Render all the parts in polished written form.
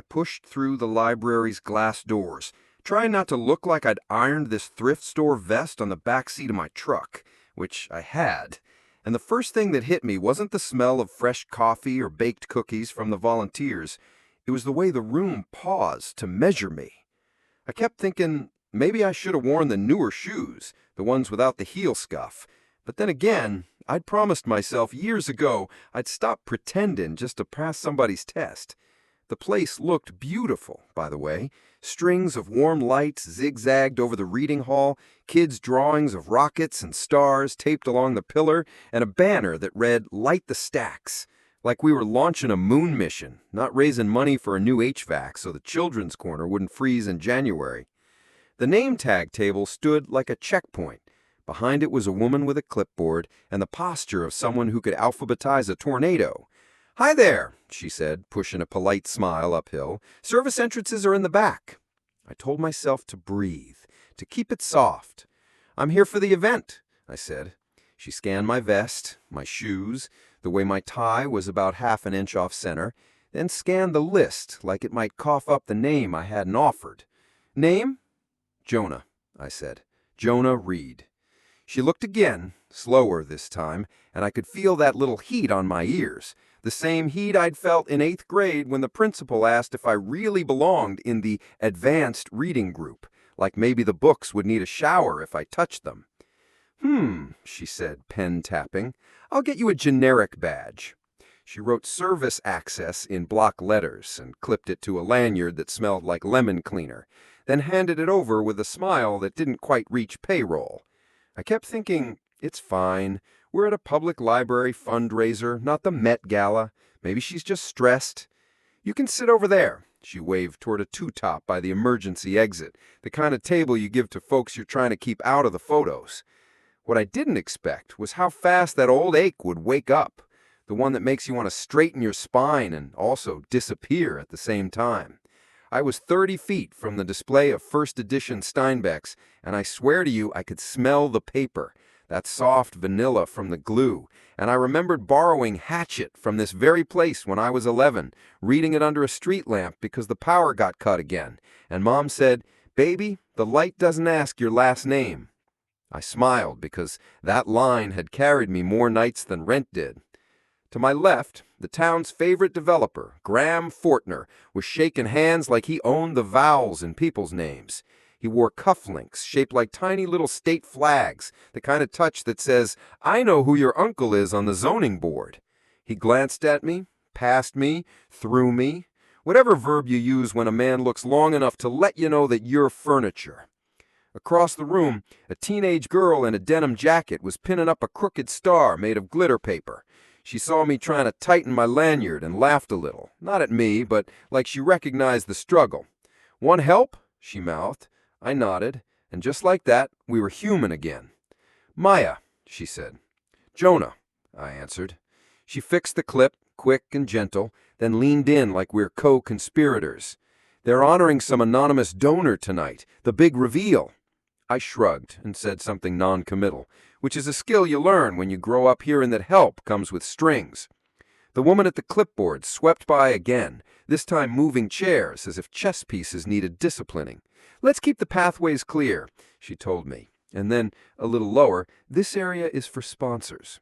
I pushed through the library's glass doors, trying not to look like I'd ironed this thrift store vest on the back seat of my truck, which I had. And the first thing that hit me wasn't the smell of fresh coffee or baked cookies from the volunteers. It was the way the room paused to measure me. I kept thinking maybe I should have worn the newer shoes, the ones without the heel scuff. But then again, I'd promised myself years ago I'd stop pretending just to pass somebody's test. The place looked beautiful, by the way. Strings of warm lights zigzagged over the reading hall, kids' drawings of rockets and stars taped along the pillar, and a banner that read, "Light the Stacks," like we were launching a moon mission, not raising money for a new HVAC so the children's corner wouldn't freeze in January. The name tag table stood like a checkpoint. Behind it was a woman with a clipboard and the posture of someone who could alphabetize a tornado. "Hi there," she said, pushing a polite smile uphill. "Service entrances are in the back." I told myself to breathe, to keep it soft. "I'm here for the event," I said. She scanned my vest, my shoes, the way my tie was about half an inch off center, then scanned the list like it might cough up the name I hadn't offered. "Name?" "Jonah," I said. "Jonah Reed." She looked again, slower this time, and I could feel that little heat on my ears. The same heat I'd felt in 8th grade when the principal asked if I really belonged in the advanced reading group, like maybe the books would need a shower if I touched them. She said, pen tapping. "I'll get you a generic badge." She wrote service access in block letters and clipped it to a lanyard that smelled like lemon cleaner, then handed it over with a smile that didn't quite reach payroll. I kept thinking, it's fine. We're at a public library fundraiser, not the Met Gala. Maybe she's just stressed. "You can sit over there." She waved toward a two-top by the emergency exit, the kind of table you give to folks you're trying to keep out of the photos. What I didn't expect was how fast that old ache would wake up, the one that makes you want to straighten your spine and also disappear at the same time. I was 30 feet from the display of first edition Steinbecks, and I swear to you I could smell the paper, that soft vanilla from the glue, and I remembered borrowing Hatchet from this very place when I was 11, reading it under a street lamp because the power got cut again, and Mom said, "Baby, the light doesn't ask your last name." I smiled because that line had carried me more nights than rent did. To my left, the town's favorite developer, Graham Fortner, was shaking hands like he owned the vowels in people's names. He wore cufflinks shaped like tiny little state flags, the kind of touch that says, "I know who your uncle is on the zoning board." He glanced at me, past me, through me, whatever verb you use when a man looks long enough to let you know that you're furniture. Across the room, a teenage girl in a denim jacket was pinning up a crooked star made of glitter paper. She saw me trying to tighten my lanyard and laughed a little, not at me, but like she recognized the struggle. "Want help?" she mouthed. I nodded, and just like that, we were human again. "Maya," she said. "Jonah," I answered. She fixed the clip, quick and gentle, then leaned in like we're co-conspirators. "They're honoring some anonymous donor tonight, the big reveal." I shrugged and said something non-committal, which is a skill you learn when you grow up hearing that help comes with strings. The woman at the clipboard swept by again, this time moving chairs as if chess pieces needed disciplining. "Let's keep the pathways clear," she told me. And then, a little lower, "This area is for sponsors."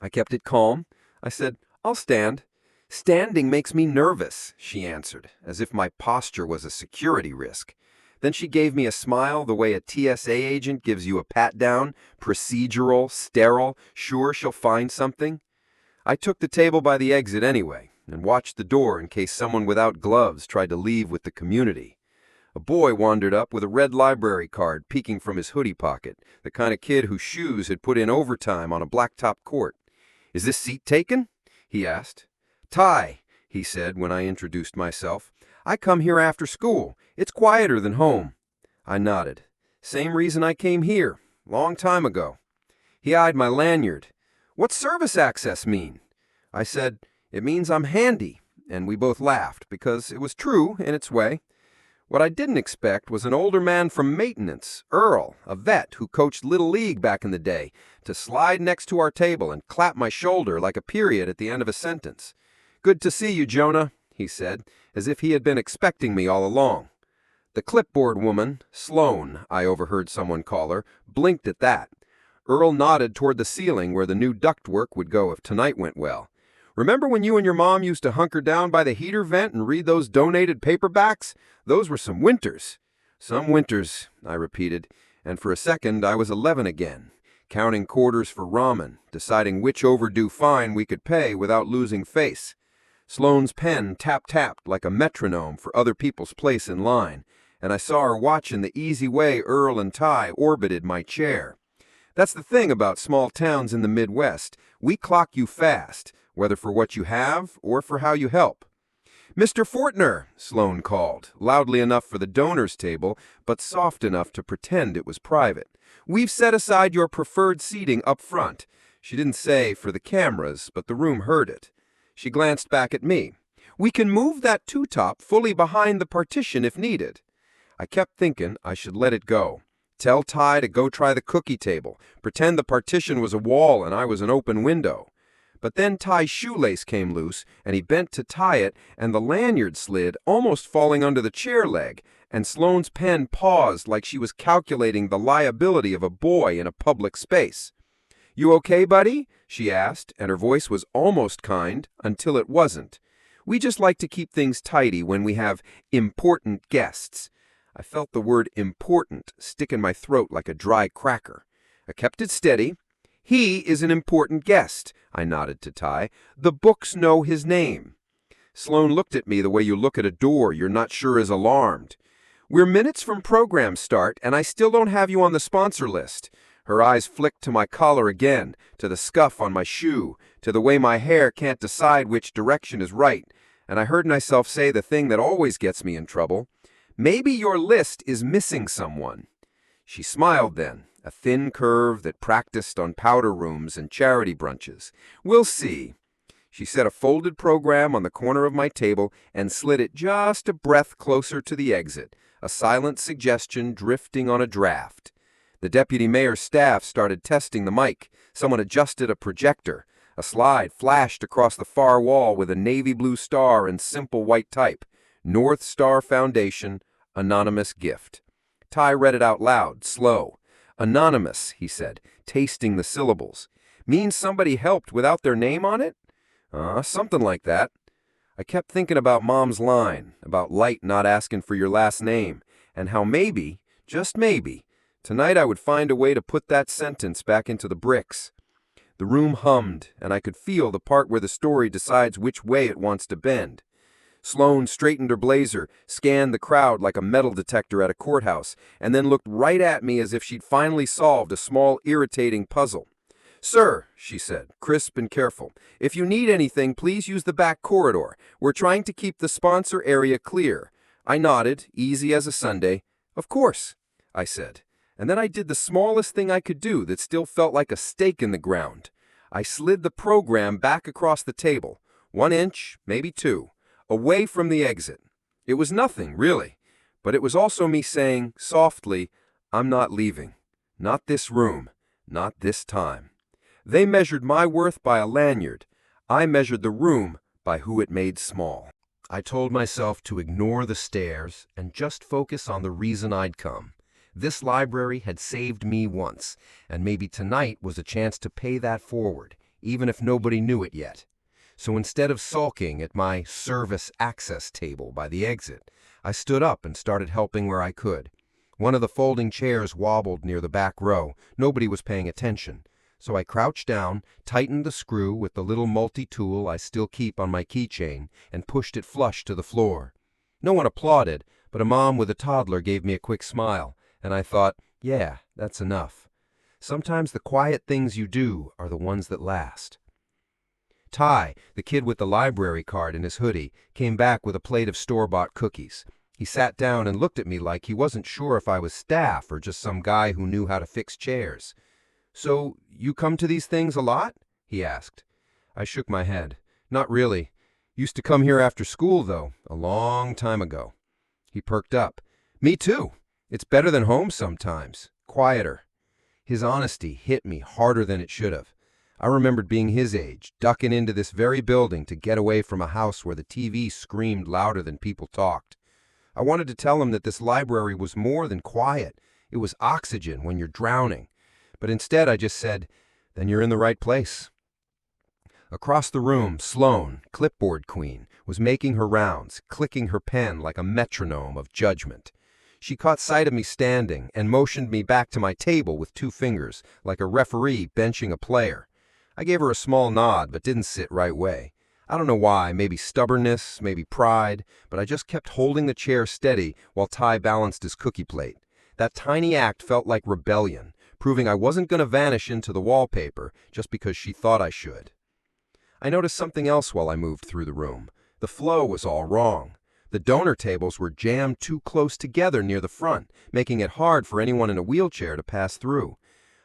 I kept it calm. I said, "I'll stand." "Standing makes me nervous," she answered, as if my posture was a security risk. Then she gave me a smile the way a TSA agent gives you a pat-down, procedural, sterile, sure she'll find something. I took the table by the exit anyway, and watched the door in case someone without gloves tried to leave with the community. A boy wandered up with a red library card peeking from his hoodie pocket, the kind of kid whose shoes had put in overtime on a blacktop court. "Is this seat taken?" he asked. "Ty," he said when I introduced myself. "I come here after school. It's quieter than home." I nodded. "Same reason I came here, long time ago." He eyed my lanyard. "What's service access mean?" I said, "It means I'm handy," and we both laughed, because it was true in its way. What I didn't expect was an older man from maintenance, Earl, a vet who coached Little League back in the day, to slide next to our table and clap my shoulder like a period at the end of a sentence. "Good to see you, Jonah," he said, as if he had been expecting me all along. The clipboard woman, Sloane, I overheard someone call her, blinked at that. Earl nodded toward the ceiling where the new ductwork would go if tonight went well. Remember when you and your mom used to hunker down by the heater vent and read those donated paperbacks? Those were some winters. Some winters, I repeated, and for a second I was 11 again, counting quarters for ramen, deciding which overdue fine we could pay without losing face. Sloane's pen tap-tapped like a metronome for other people's place in line, and I saw her watching the easy way Earl and Ty orbited my chair. That's the thing about small towns in the Midwest. We clock you fast, whether for what you have or for how you help. "Mr. Fortner," Sloane called, loudly enough for the donors' table, but soft enough to pretend it was private. "We've set aside your preferred seating up front." She didn't say for the cameras, but the room heard it. She glanced back at me. "We can move that two-top fully behind the partition if needed." I kept thinking I should let it go. Tell Ty to go try the cookie table, pretend the partition was a wall and I was an open window. But then Ty's shoelace came loose, and he bent to tie it, and the lanyard slid, almost falling under the chair leg, and Sloane's pen paused like she was calculating the liability of a boy in a public space. "You okay, buddy?" she asked, and her voice was almost kind until it wasn't. "We just like to keep things tidy when we have important guests." I felt the word important stick in my throat like a dry cracker. I kept it steady. "He is an important guest," I nodded to Ty. "The books know his name." Sloane looked at me the way you look at a door you're not sure is alarmed. "We're minutes from program start, and I still don't have you on the sponsor list." Her eyes flicked to my collar again, to the scuff on my shoe, to the way my hair can't decide which direction is right, and I heard myself say the thing that always gets me in trouble. "Maybe your list is missing someone." She smiled then, a thin curve that practiced on powder rooms and charity brunches. "We'll see." She set a folded program on the corner of my table and slid it just a breath closer to the exit, a silent suggestion drifting on a draft. The deputy mayor's staff started testing the mic. Someone adjusted a projector. A slide flashed across the far wall with a navy blue star in simple white type. "North Star Foundation, anonymous gift." Ty read it out loud, slow. "Anonymous," he said, tasting the syllables. "Means somebody helped without their name on it?" Something like that. I kept thinking about Mom's line, about Light not asking for your last name, and how maybe, just maybe, tonight I would find a way to put that sentence back into the bricks. The room hummed, and I could feel the part where the story decides which way it wants to bend. Sloane straightened her blazer, scanned the crowd like a metal detector at a courthouse, and then looked right at me as if she'd finally solved a small, irritating puzzle. "Sir," she said, crisp and careful, "if you need anything, please use the back corridor. We're trying to keep the sponsor area clear." I nodded, easy as a Sunday. "Of course," I said. And then I did the smallest thing I could do that still felt like a stake in the ground. I slid the program back across the table, 1 inch, maybe 2. Away from the exit. It was nothing, really, but it was also me saying, softly, "I'm not leaving. Not this room. Not this time." They measured my worth by a lanyard. I measured the room by who it made small. I told myself to ignore the stares and just focus on the reason I'd come. This library had saved me once, and maybe tonight was a chance to pay that forward, even if nobody knew it yet. So instead of sulking at my service access table by the exit, I stood up and started helping where I could. One of the folding chairs wobbled near the back row. Nobody was paying attention. So I crouched down, tightened the screw with the little multi-tool I still keep on my keychain, and pushed it flush to the floor. No one applauded, but a mom with a toddler gave me a quick smile, and I thought, yeah, that's enough. Sometimes the quiet things you do are the ones that last. Ty, the kid with the library card in his hoodie, came back with a plate of store-bought cookies. He sat down and looked at me like he wasn't sure if I was staff or just some guy who knew how to fix chairs. "So, you come to these things a lot?" he asked. I shook my head. "Not really. Used to come here after school, though, a long time ago." He perked up. "Me too. It's better than home sometimes. Quieter." His honesty hit me harder than it should have. I remembered being his age, ducking into this very building to get away from a house where the TV screamed louder than people talked. I wanted to tell him that this library was more than quiet. It was oxygen when you're drowning. But instead I just said, "Then you're in the right place." Across the room, Sloane, clipboard queen, was making her rounds, clicking her pen like a metronome of judgment. She caught sight of me standing and motioned me back to my table with 2 fingers, like a referee benching a player. I gave her a small nod, but didn't sit right way. I don't know why, maybe stubbornness, maybe pride, but I just kept holding the chair steady while Ty balanced his cookie plate. That tiny act felt like rebellion, proving I wasn't going to vanish into the wallpaper just because she thought I should. I noticed something else while I moved through the room. The flow was all wrong. The donor tables were jammed too close together near the front, making it hard for anyone in a wheelchair to pass through.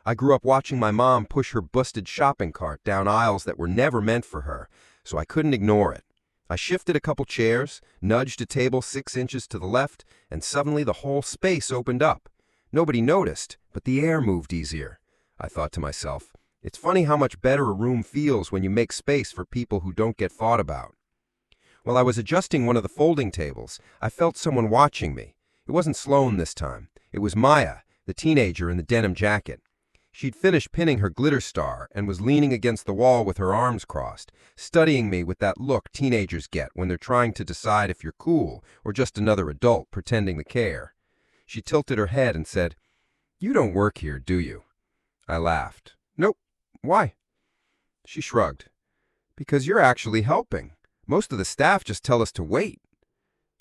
I grew up watching my mom push her busted shopping cart down aisles that were never meant for her, so I couldn't ignore it. I shifted a couple chairs, nudged a table 6 inches to the left, and suddenly the whole space opened up. Nobody noticed, but the air moved easier. I thought to myself, it's funny how much better a room feels when you make space for people who don't get thought about. While I was adjusting one of the folding tables, I felt someone watching me. It wasn't Sloane this time. It was Maya, the teenager in the denim jacket. She'd finished pinning her glitter star and was leaning against the wall with her arms crossed, studying me with that look teenagers get when they're trying to decide if you're cool or just another adult pretending to care. She tilted her head and said, "You don't work here, do you?" I laughed. "Nope. Why?" She shrugged. "Because you're actually helping. Most of the staff just tell us to wait."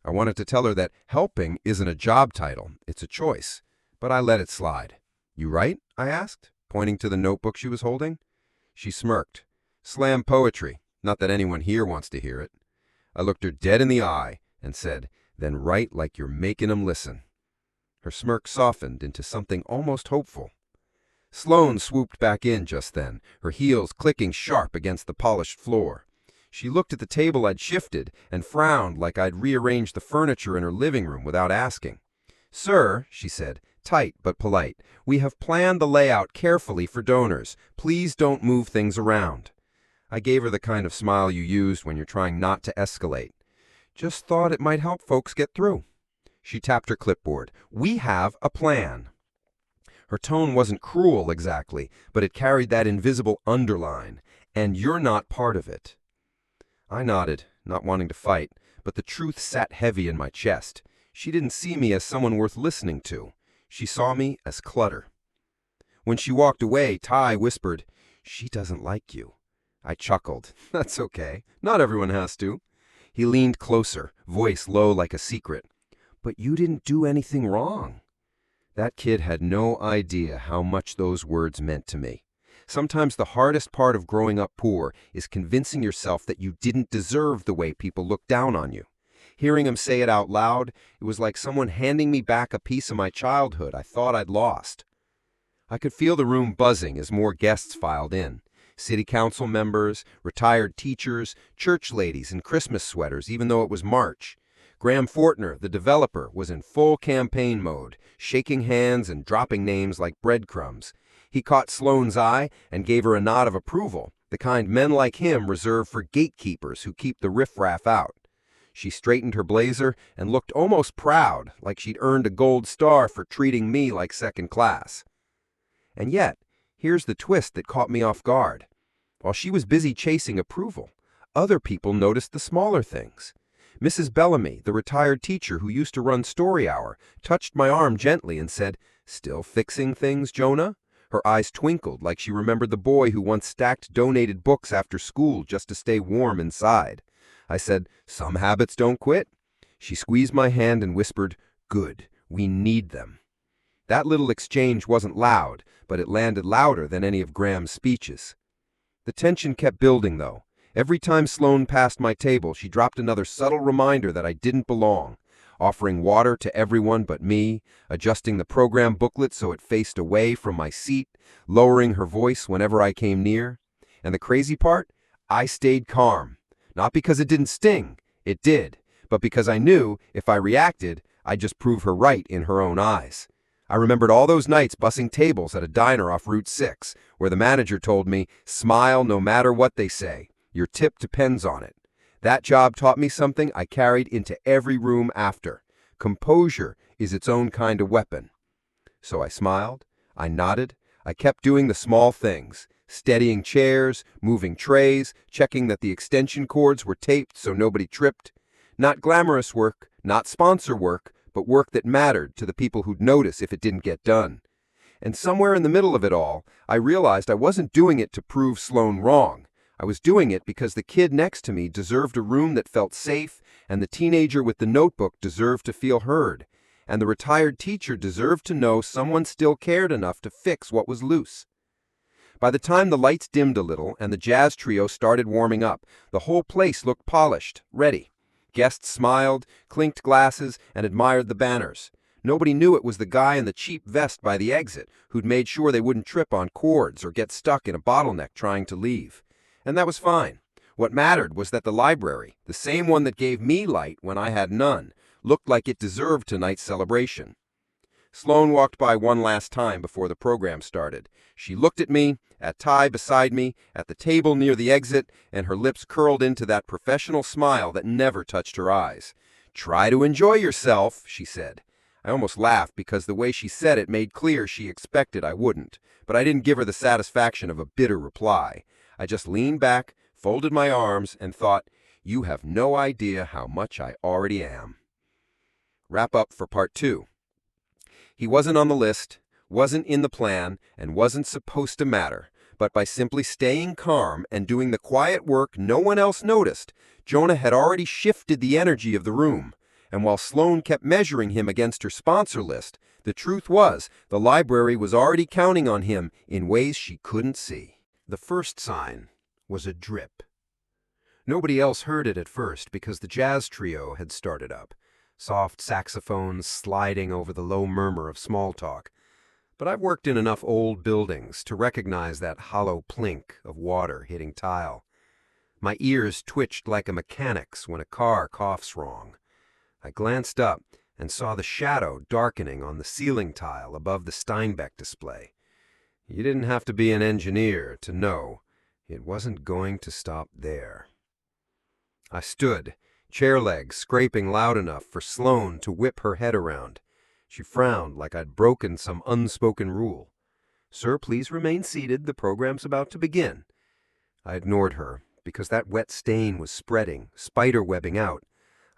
I wanted to tell her that helping isn't a job title, it's a choice, but I let it slide. "You write?" I asked, pointing to the notebook she was holding. She smirked. "Slam poetry. Not that anyone here wants to hear it." I looked her dead in the eye and said, "Then write like you're making 'em listen." Her smirk softened into something almost hopeful. Sloane swooped back in just then, her heels clicking sharp against the polished floor. She looked at the table I'd shifted and frowned like I'd rearranged the furniture in her living room without asking. "Sir," she said, tight but polite, "we have planned the layout carefully for donors. Please don't move things around." I gave her the kind of smile you use when you're trying not to escalate. "Just thought it might help folks get through." She tapped her clipboard. "We have a plan." Her tone wasn't cruel exactly, but it carried that invisible underline, "and you're not part of it." I nodded, not wanting to fight, but the truth sat heavy in my chest. She didn't see me as someone worth listening to. She saw me as clutter. When she walked away, Ty whispered, "She doesn't like you." I chuckled. "That's okay. Not everyone has to." He leaned closer, voice low like a secret. "But you didn't do anything wrong." That kid had no idea how much those words meant to me. Sometimes the hardest part of growing up poor is convincing yourself that you didn't deserve the way people look down on you. Hearing him say it out loud, it was like someone handing me back a piece of my childhood I thought I'd lost. I could feel the room buzzing as more guests filed in. City council members, retired teachers, church ladies in Christmas sweaters, even though it was March. Graham Fortner, the developer, was in full campaign mode, shaking hands and dropping names like breadcrumbs. He caught Sloane's eye and gave her a nod of approval, the kind men like him reserve for gatekeepers who keep the riffraff out. She straightened her blazer and looked almost proud, like she'd earned a gold star for treating me like second class. And yet, here's the twist that caught me off guard. While she was busy chasing approval, other people noticed the smaller things. Mrs. Bellamy, the retired teacher who used to run Story Hour, touched my arm gently and said, "Still fixing things, Jonah?" Her eyes twinkled like she remembered the boy who once stacked donated books after school just to stay warm inside. I said, "Some habits don't quit." She squeezed my hand and whispered, "Good, we need them." That little exchange wasn't loud, but it landed louder than any of Graham's speeches. The tension kept building, though. Every time Sloane passed my table, she dropped another subtle reminder that I didn't belong, offering water to everyone but me, adjusting the program booklet so it faced away from my seat, lowering her voice whenever I came near. And the crazy part? I stayed calm. Not because it didn't sting, it did, but because I knew if I reacted, I'd just prove her right in her own eyes. I remembered all those nights bussing tables at a diner off Route 6, where the manager told me, "Smile no matter what they say. Your tip depends on it." That job taught me something I carried into every room after. Composure is its own kind of weapon. So I smiled, I nodded, I kept doing the small things, steadying chairs, moving trays, checking that the extension cords were taped so nobody tripped. Not glamorous work, not sponsor work, but work that mattered to the people who'd notice if it didn't get done. And somewhere in the middle of it all, I realized I wasn't doing it to prove Sloan wrong. I was doing it because the kid next to me deserved a room that felt safe, and the teenager with the notebook deserved to feel heard, and the retired teacher deserved to know someone still cared enough to fix what was loose. By the time the lights dimmed a little and the jazz trio started warming up, the whole place looked polished, ready. Guests smiled, clinked glasses, and admired the banners. Nobody knew it was the guy in the cheap vest by the exit who'd made sure they wouldn't trip on cords or get stuck in a bottleneck trying to leave. And that was fine. What mattered was that the library, the same one that gave me light when I had none, looked like it deserved tonight's celebration. Sloan walked by one last time before the program started. She looked at me, at Ty beside me, at the table near the exit, and her lips curled into that professional smile that never touched her eyes. "Try to enjoy yourself," she said. I almost laughed because the way she said it made clear she expected I wouldn't, but I didn't give her the satisfaction of a bitter reply. I just leaned back, folded my arms, and thought, "You have no idea how much I already am." Wrap up for part 2. He wasn't on the list, wasn't in the plan, and wasn't supposed to matter, but by simply staying calm and doing the quiet work no one else noticed, Jonah had already shifted the energy of the room. And while Sloan kept measuring him against her sponsor list, the truth was the library was already counting on him in ways she couldn't see. The first sign was a drip. Nobody else heard it at first because the jazz trio had started up, soft saxophones sliding over the low murmur of small talk. But I've worked in enough old buildings to recognize that hollow plink of water hitting tile. My ears twitched like a mechanic's when a car coughs wrong. I glanced up and saw the shadow darkening on the ceiling tile above the Steinbeck display. You didn't have to be an engineer to know it wasn't going to stop there. I stood, chair legs scraping loud enough for Sloan to whip her head around. She frowned like I'd broken some unspoken rule. "Sir, please remain seated. The program's about to begin." I ignored her because that wet stain was spreading, spider-webbing out.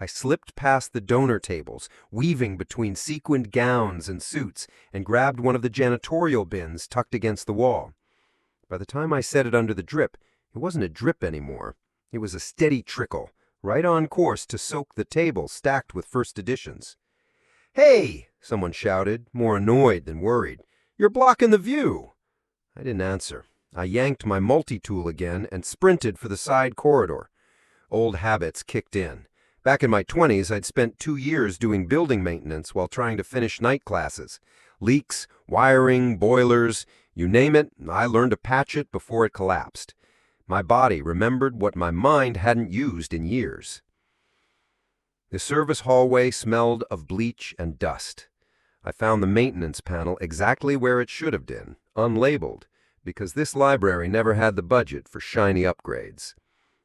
I slipped past the donor tables, weaving between sequined gowns and suits, and grabbed one of the janitorial bins tucked against the wall. By the time I set it under the drip, it wasn't a drip anymore. It was a steady trickle, right on course to soak the table stacked with first editions. "Hey!" someone shouted, more annoyed than worried. "You're blocking the view!" I didn't answer. I yanked my multi-tool again and sprinted for the side corridor. Old habits kicked in. Back in my 20s, I'd spent 2 years doing building maintenance while trying to finish night classes. Leaks, wiring, boilers, you name it, I learned to patch it before it collapsed. My body remembered what my mind hadn't used in years. The service hallway smelled of bleach and dust. I found the maintenance panel exactly where it should have been, unlabeled, because this library never had the budget for shiny upgrades.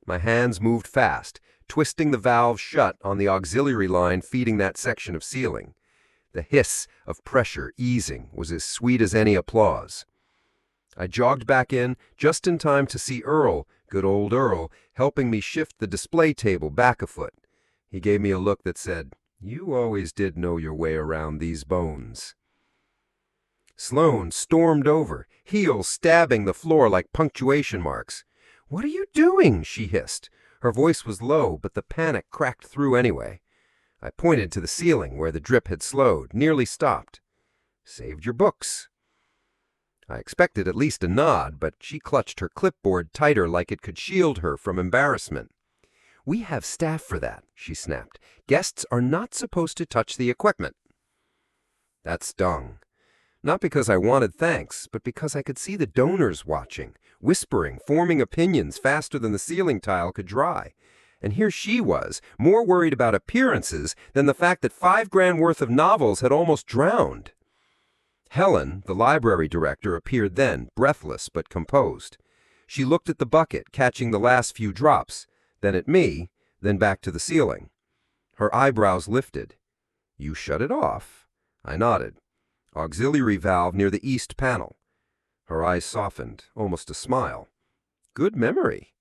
My hands moved fast, twisting the valve shut on the auxiliary line feeding that section of ceiling. The hiss of pressure easing was as sweet as any applause. I jogged back in just in time to see Earl, good old Earl, helping me shift the display table back a foot. He gave me a look that said, "You always did know your way around these bones." Sloan stormed over, heels stabbing the floor like punctuation marks. "What are you doing?" she hissed. Her voice was low, but the panic cracked through anyway. I pointed to the ceiling where the drip had slowed, nearly stopped. "Saved your books." I expected at least a nod, but she clutched her clipboard tighter like it could shield her from embarrassment. "We have staff for that," she snapped. "Guests are not supposed to touch the equipment." That stung. Not because I wanted thanks, but because I could see the donors watching, whispering, forming opinions faster than the ceiling tile could dry. And here she was, more worried about appearances than the fact that $5,000 worth of novels had almost drowned. Helen, the library director, appeared then, breathless but composed. She looked at the bucket, catching the last few drops, then at me, then back to the ceiling. Her eyebrows lifted. "You shut it off." I nodded. "Auxiliary valve near the east panel." Her eyes softened, almost a smile. Good memory.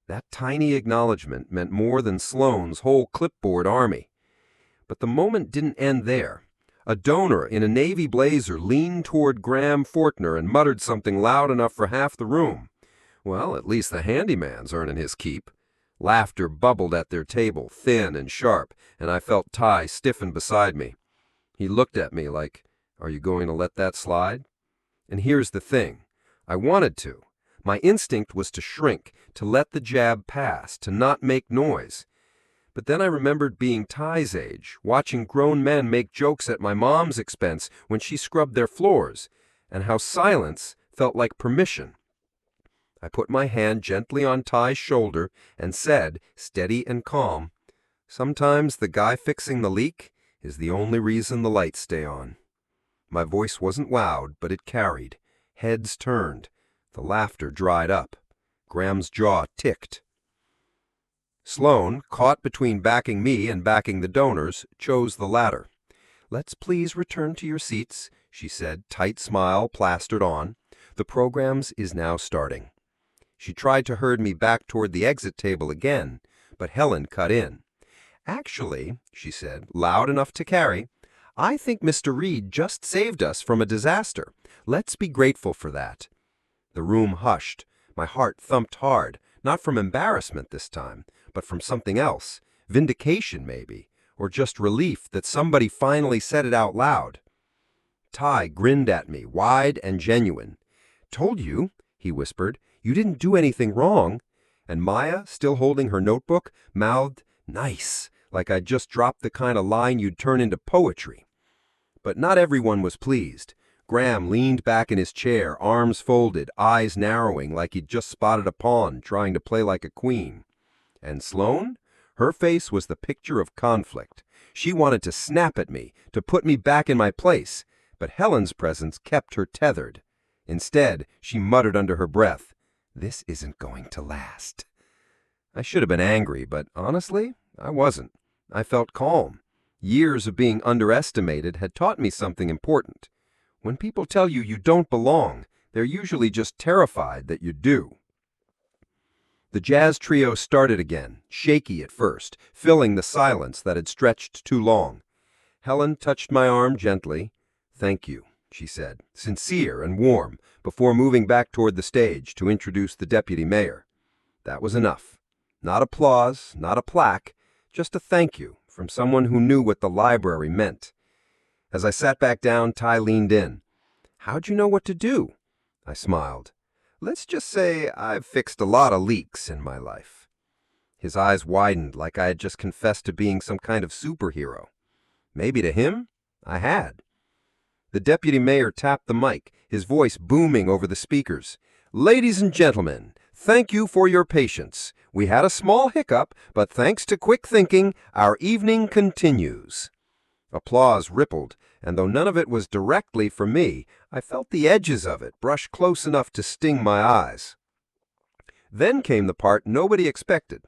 That tiny acknowledgement meant more than Sloane's whole clipboard army. But the moment didn't end there. A donor in a navy blazer leaned toward Graham Fortner and muttered something loud enough for half the room. Well, at least the handyman's earning his keep. Laughter bubbled at their table, thin and sharp, and I felt Ty stiffen beside me. He looked at me like, "Are you going to let that slide?" And here's the thing. I wanted to. My instinct was to shrink, to let the jab pass, to not make noise. But then I remembered being Ty's age, watching grown men make jokes at my mom's expense when she scrubbed their floors, and how silence felt like permission. I put my hand gently on Ty's shoulder and said, steady and calm, "Sometimes the guy fixing the leak is the only reason the lights stay on." My voice wasn't loud, but it carried. Heads turned. The laughter dried up. Graham's jaw ticked. Sloane, caught between backing me and backing the donors, chose the latter. "Let's please return to your seats," she said, tight smile plastered on. "The programs is now starting." She tried to herd me back toward the exit table again, but Helen cut in. "Actually," she said, loud enough to carry, "I think Mr. Reed just saved us from a disaster. Let's be grateful for that." The room hushed. My heart thumped hard, not from embarrassment this time, but from something else, vindication maybe, or just relief that somebody finally said it out loud. Ty grinned at me, wide and genuine. "Told you," he whispered, "you didn't do anything wrong." And Maya, still holding her notebook, mouthed, "Nice," like I'd just dropped the kind of line you'd turn into poetry. But not everyone was pleased. Graham leaned back in his chair, arms folded, eyes narrowing like he'd just spotted a pawn trying to play like a queen. And Sloane? Her face was the picture of conflict. She wanted to snap at me, to put me back in my place, but Helen's presence kept her tethered. Instead, she muttered under her breath, "This isn't going to last." I should have been angry, but honestly, I wasn't. I felt calm. Years of being underestimated had taught me something important. When people tell you you don't belong, they're usually just terrified that you do. The jazz trio started again, shaky at first, filling the silence that had stretched too long. Helen touched my arm gently. "Thank you," she said, sincere and warm, before moving back toward the stage to introduce the deputy mayor. That was enough. Not applause, not a plaque, just a thank you from someone who knew what the library meant. As I sat back down, Ty leaned in. "How'd you know what to do?" I smiled. "Let's just say I've fixed a lot of leaks in my life." His eyes widened like I had just confessed to being some kind of superhero. Maybe to him, I had. The deputy mayor tapped the mic, his voice booming over the speakers. "Ladies and gentlemen, thank you for your patience. We had a small hiccup, but thanks to quick thinking, our evening continues." Applause rippled, and though none of it was directly for me, I felt the edges of it brush close enough to sting my eyes. Then came the part nobody expected.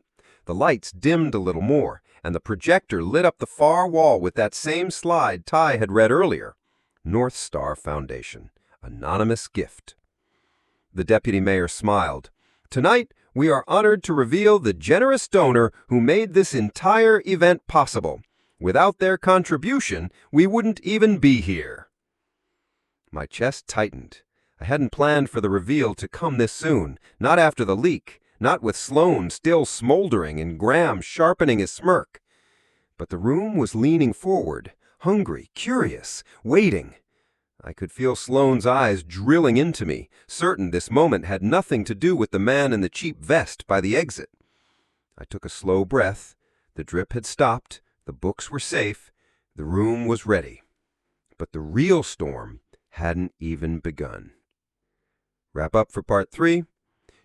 The lights dimmed a little more, and the projector lit up the far wall with that same slide Ty had read earlier. North Star Foundation, anonymous gift. The deputy mayor smiled. "Tonight, we are honored to reveal the generous donor who made this entire event possible. Without their contribution, we wouldn't even be here." My chest tightened. I hadn't planned for the reveal to come this soon, not after the leak, not with Sloane still smoldering and Graham sharpening his smirk. But the room was leaning forward, hungry, curious, waiting. I could feel Sloane's eyes drilling into me, certain this moment had nothing to do with the man in the cheap vest by the exit. I took a slow breath. The drip had stopped. The books were safe. The room was ready. But the real storm hadn't even begun. Wrap up for part 3.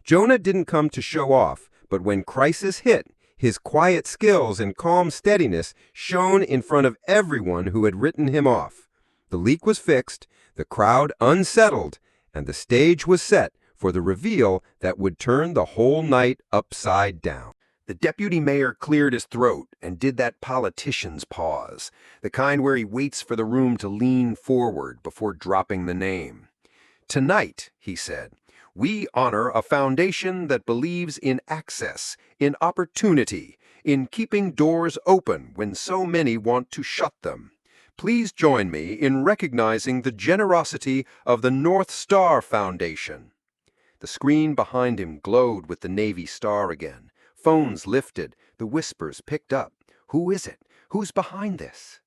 Jonah didn't come to show off, but when crisis hit, his quiet skills and calm steadiness shone in front of everyone who had written him off. The leak was fixed, The crowd unsettled, and the stage was set for the reveal that would turn the whole night upside down. The deputy mayor cleared his throat and did that politician's pause, the kind where he waits for the room to lean forward before dropping the name. "Tonight," he said, "we honor a foundation that believes in access, in opportunity, in keeping doors open when so many want to shut them. Please join me in recognizing the generosity of the North Star Foundation." The screen behind him glowed with the Navy star again. Phones lifted, the whispers picked up. "Who is it? Who's behind this?"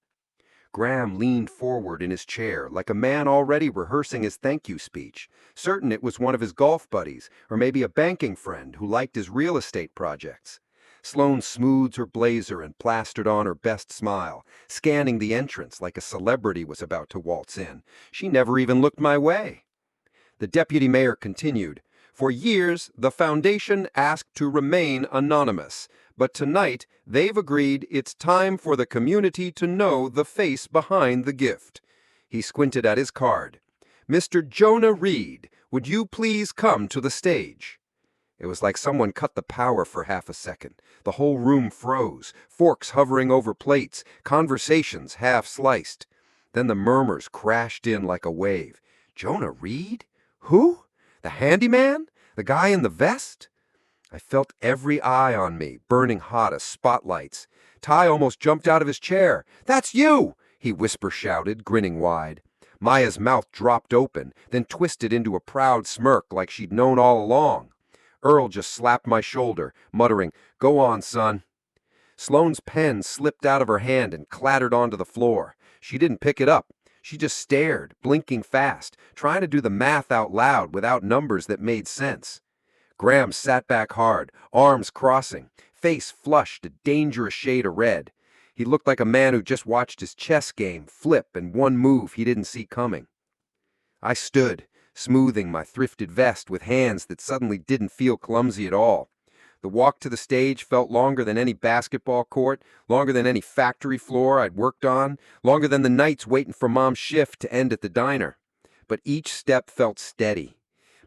Graham leaned forward in his chair like a man already rehearsing his thank you speech, certain it was one of his golf buddies or maybe a banking friend who liked his real estate projects. Sloane smoothed her blazer and plastered on her best smile, scanning the entrance like a celebrity was about to waltz in. She never even looked my way. The deputy mayor continued, "For years, the foundation asked to remain anonymous, but tonight they've agreed it's time for the community to know the face behind the gift." He squinted at his card. "Mr. Jonah Reed, would you please come to the stage?" It was like someone cut the power for half a second. The whole room froze, forks hovering over plates, conversations half sliced. Then the murmurs crashed in like a wave. "Jonah Reed? Who? The handyman? The guy in the vest?" I felt every eye on me, burning hot as spotlights. Ty almost jumped out of his chair. "That's you!" he whisper-shouted, grinning wide. Maya's mouth dropped open, then twisted into a proud smirk like she'd known all along. Earl just slapped my shoulder, muttering, "Go on, son." Sloane's pen slipped out of her hand and clattered onto the floor. She didn't pick it up. She just stared, blinking fast, trying to do the math out loud without numbers that made sense. Graham sat back hard, arms crossing, face flushed a dangerous shade of red. He looked like a man who just watched his chess game flip in one move he didn't see coming. I stood, smoothing my thrifted vest with hands that suddenly didn't feel clumsy at all. The walk to the stage felt longer than any basketball court, longer than any factory floor I'd worked on, longer than the nights waiting for Mom's shift to end at the diner. But each step felt steady.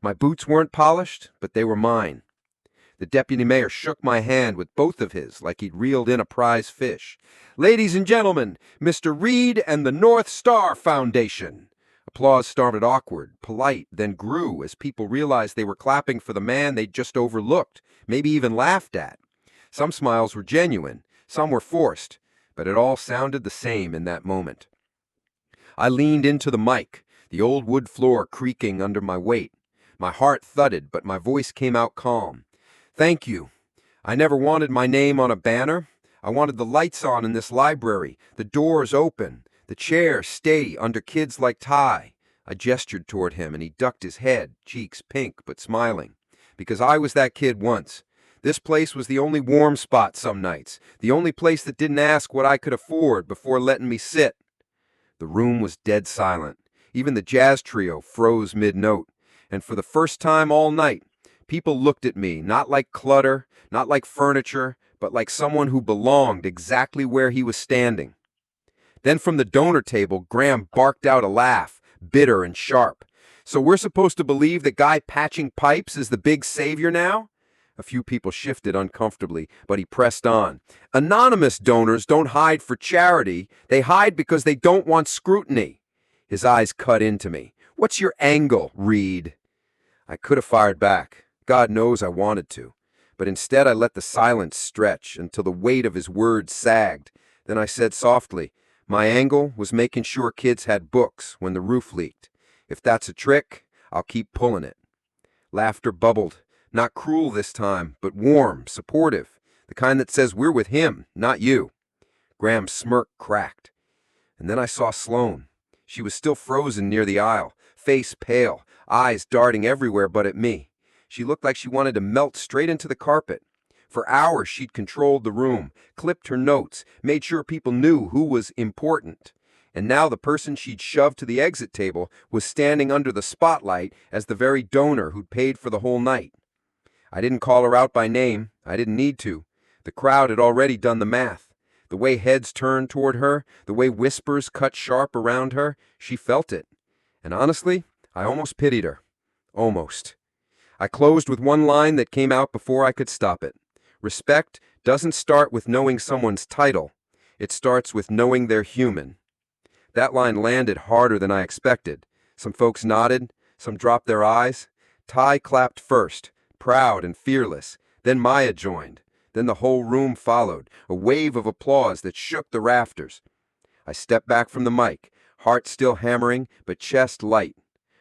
My boots weren't polished, but they were mine. The deputy mayor shook my hand with both of his like he'd reeled in a prize fish. "Ladies and gentlemen, Mr. Reed and the North Star Foundation." Applause started awkward, polite, then grew as people realized they were clapping for the man they'd just overlooked, maybe even laughed at. Some smiles were genuine, some were forced, but it all sounded the same in that moment. I leaned into the mic, the old wood floor creaking under my weight. My heart thudded, but my voice came out calm. "Thank you. I never wanted my name on a banner. I wanted the lights on in this library, the doors open, the chair steady under kids like Ty." I gestured toward him and he ducked his head, cheeks pink but smiling. "Because I was that kid once. This place was the only warm spot some nights, the only place that didn't ask what I could afford before letting me sit." The room was dead silent. Even the jazz trio froze mid-note. And for the first time all night, people looked at me, not like clutter, not like furniture, but like someone who belonged exactly where he was standing. Then from the donor table, Graham barked out a laugh, bitter and sharp. "So we're supposed to believe the guy patching pipes is the big savior now?" A few people shifted uncomfortably, but he pressed on. "Anonymous donors don't hide for charity. They hide because they don't want scrutiny." His eyes cut into me. "What's your angle, Reed?" I could have fired back. God knows I wanted to. But instead I let the silence stretch until the weight of his words sagged. Then I said softly, "My angle was making sure kids had books when the roof leaked. If that's a trick, I'll keep pulling it." Laughter bubbled. Not cruel this time, but warm, supportive. The kind that says we're with him, not you. Graham's smirk cracked. And then I saw Sloane. She was still frozen near the aisle, face pale, eyes darting everywhere but at me. She looked like she wanted to melt straight into the carpet. For hours she'd controlled the room, clipped her notes, made sure people knew who was important. And now the person she'd shoved to the exit table was standing under the spotlight as the very donor who'd paid for the whole night. I didn't call her out by name. I didn't need to. The crowd had already done the math. The way heads turned toward her, the way whispers cut sharp around her, she felt it. And honestly, I almost pitied her. Almost. I closed with one line that came out before I could stop it. Respect doesn't start with knowing someone's title. It starts with knowing they're human. That line landed harder than I expected. Some folks nodded, some dropped their eyes. Ty clapped first, proud and fearless. Then Maya joined. Then the whole room followed, a wave of applause that shook the rafters. I stepped back from the mic, heart still hammering, but chest light.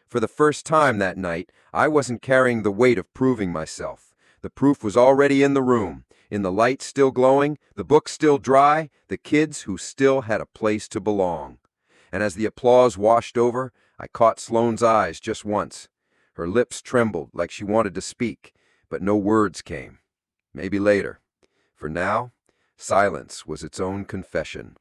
For the first time that night, I wasn't carrying the weight of proving myself. The proof was already in the room, in the light still glowing, the book still dry, the kids who still had a place to belong. And as the applause washed over, I caught Sloane's eyes just once. Her lips trembled like she wanted to speak, but no words came. Maybe later. For now, silence was its own confession.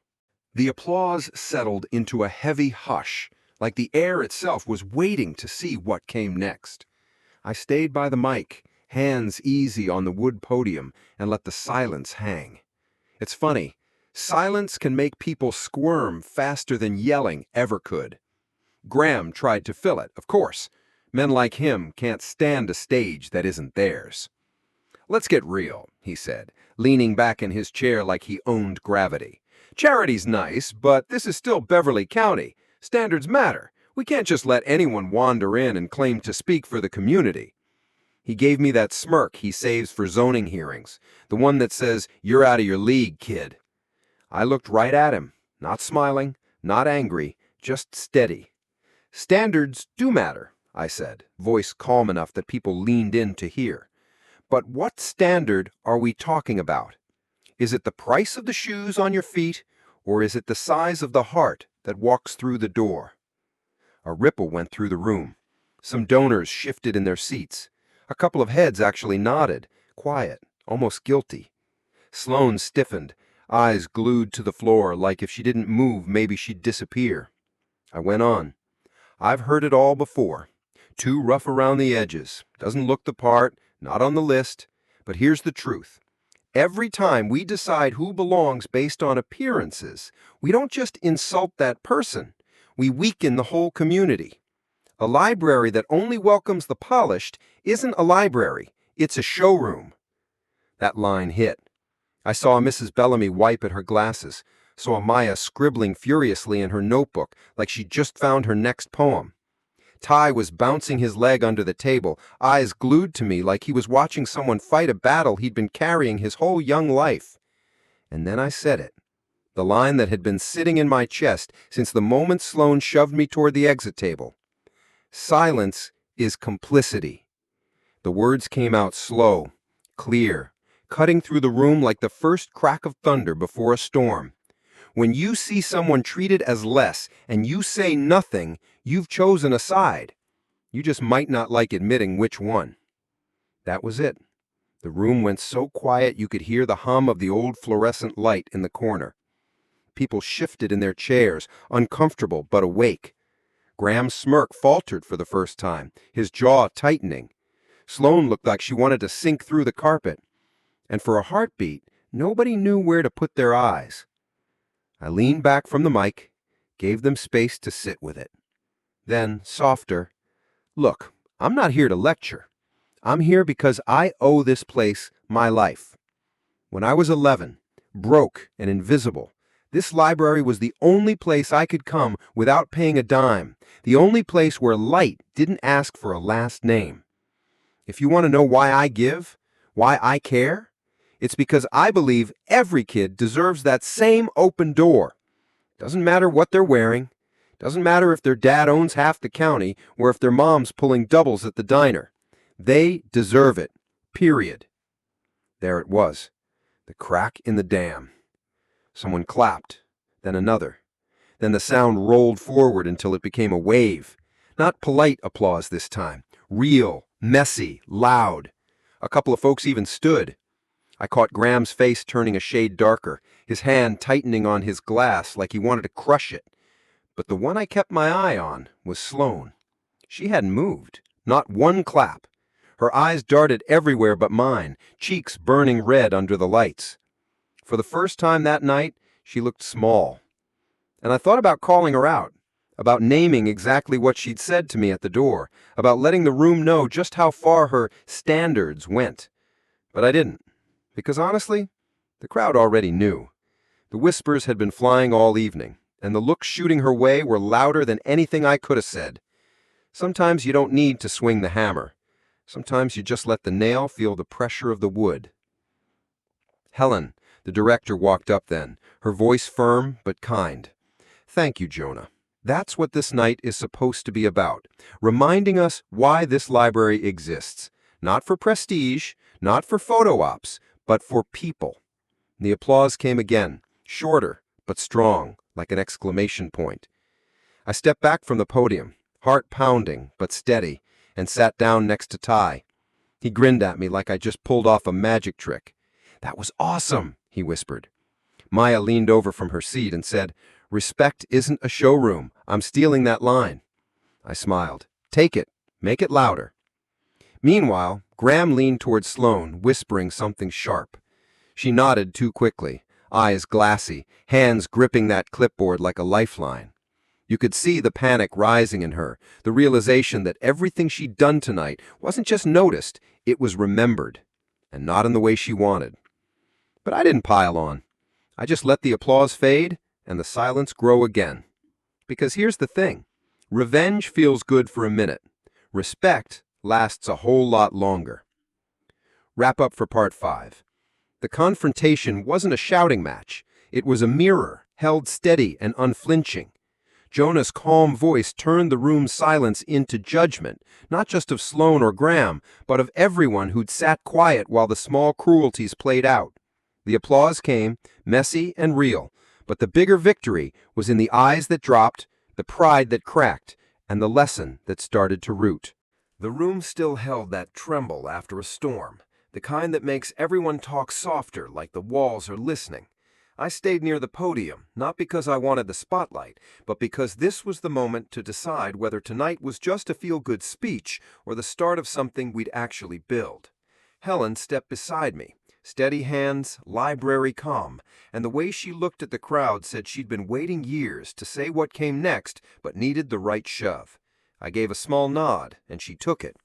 The applause settled into a heavy hush, like the air itself was waiting to see what came next. I stayed by the mic, hands easy on the wood podium, and let the silence hang. It's funny, silence can make people squirm faster than yelling ever could. Graham tried to fill it, of course. Men like him can't stand a stage that isn't theirs. "Let's get real," he said, leaning back in his chair like he owned gravity. "Charity's nice, but this is still Beverly County. Standards matter. We can't just let anyone wander in and claim to speak for the community." He gave me that smirk he saves for zoning hearings, the one that says, "You're out of your league, kid." I looked right at him, not smiling, not angry, just steady. "Standards do matter," I said, voice calm enough that people leaned in to hear. "But what standard are we talking about? Is it the price of the shoes on your feet, or is it the size of the heart that walks through the door?" A ripple went through the room. Some donors shifted in their seats. A couple of heads actually nodded, quiet, almost guilty. Sloane stiffened, eyes glued to the floor like if she didn't move maybe she'd disappear. I went on. "I've heard it all before. Too rough around the edges, doesn't look the part, not on the list. But here's the truth. Every time we decide who belongs based on appearances, we don't just insult that person, we weaken the whole community. A library that only welcomes the polished isn't a library, it's a showroom." That line hit. I saw Mrs. Bellamy wipe at her glasses, saw Maya scribbling furiously in her notebook like she'd just found her next poem. Ty was bouncing his leg under the table, eyes glued to me like he was watching someone fight a battle he'd been carrying his whole young life. And then I said it, the line that had been sitting in my chest since the moment Sloane shoved me toward the exit table. "Silence is complicity." The words came out slow, clear, cutting through the room like the first crack of thunder before a storm. When you see someone treated as less and you say nothing, you've chosen a side. You just might not like admitting which one. That was it. The room went so quiet you could hear the hum of the old fluorescent light in the corner. People shifted in their chairs, uncomfortable but awake. Graham's smirk faltered for the first time, his jaw tightening. Sloane looked like she wanted to sink through the carpet. And for a heartbeat, nobody knew where to put their eyes. I leaned back from the mic, gave them space to sit with it. Then, softer, "Look, I'm not here to lecture. I'm here because I owe this place my life. When I was 11, broke and invisible, this library was the only place I could come without paying a dime, the only place where light didn't ask for a last name. If you want to know why I give, why I care, it's because I believe every kid deserves that same open door. Doesn't matter what they're wearing. Doesn't matter if their dad owns half the county or if their mom's pulling doubles at the diner. They deserve it. Period." There it was. The crack in the dam. Someone clapped, then another. Then the sound rolled forward until it became a wave. Not polite applause this time. Real, messy, loud. A couple of folks even stood. I caught Graham's face turning a shade darker, his hand tightening on his glass like he wanted to crush it. But the one I kept my eye on was Sloane. She hadn't moved. Not one clap. Her eyes darted everywhere but mine, cheeks burning red under the lights. For the first time that night, she looked small. And I thought about calling her out. about naming exactly what she'd said to me at the door, about letting the room know just how far her standards went. But I didn't, because honestly, the crowd already knew. The whispers had been flying all evening, and the looks shooting her way were louder than anything I could have said. Sometimes you don't need to swing the hammer. Sometimes you just let the nail feel the pressure of the wood. Helen, the director, walked up then, her voice firm but kind. "Thank you, Jonah. That's what this night is supposed to be about, reminding us why this library exists. Not for prestige, not for photo ops, but for people." The applause came again, shorter but strong, like an exclamation point. I stepped back from the podium, heart pounding but steady, and sat down next to Ty. He grinned at me like I just pulled off a magic trick. "That was awesome," he whispered. Maya leaned over from her seat and said, "Respect isn't a showroom. I'm stealing that line." I smiled. "Take it. Make it louder." Meanwhile, Graham leaned toward Sloane, whispering something sharp. She nodded too quickly, eyes glassy, hands gripping that clipboard like a lifeline. You could see the panic rising in her, the realization that everything she'd done tonight wasn't just noticed, it was remembered, and not in the way she wanted. But I didn't pile on. I just let the applause fade and the silence grow again. Because here's the thing. Revenge feels good for a minute. Respect lasts a whole lot longer. Wrap up for part 5. The confrontation wasn't a shouting match. It was a mirror, held steady and unflinching. Jonah's calm voice turned the room's silence into judgment, not just of Sloane or Graham, but of everyone who'd sat quiet while the small cruelties played out. The applause came, messy and real, but the bigger victory was in the eyes that dropped, the pride that cracked, and the lesson that started to root. The room still held that tremble after a storm, the kind that makes everyone talk softer, like the walls are listening. I stayed near the podium, not because I wanted the spotlight, but because this was the moment to decide whether tonight was just a feel-good speech or the start of something we'd actually build. Helen stepped beside me, steady hands, library calm, and the way she looked at the crowd said she'd been waiting years to say what came next, but needed the right shove. I gave a small nod, and she took it.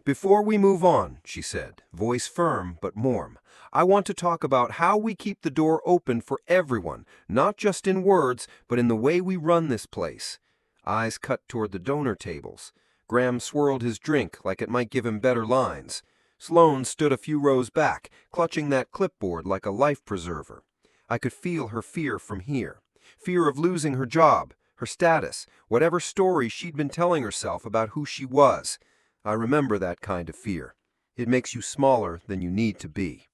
"Before we move on," she said, voice firm but warm, "I want to talk about how we keep the door open for everyone, not just in words, but in the way we run this place." Eyes cut toward the donor tables. Graham swirled his drink like it might give him better lines. Sloane stood a few rows back, clutching that clipboard like a life preserver. I could feel her fear from here. Fear of losing her job, her status, whatever story she'd been telling herself about who she was. I remember that kind of fear. It makes you smaller than you need to be.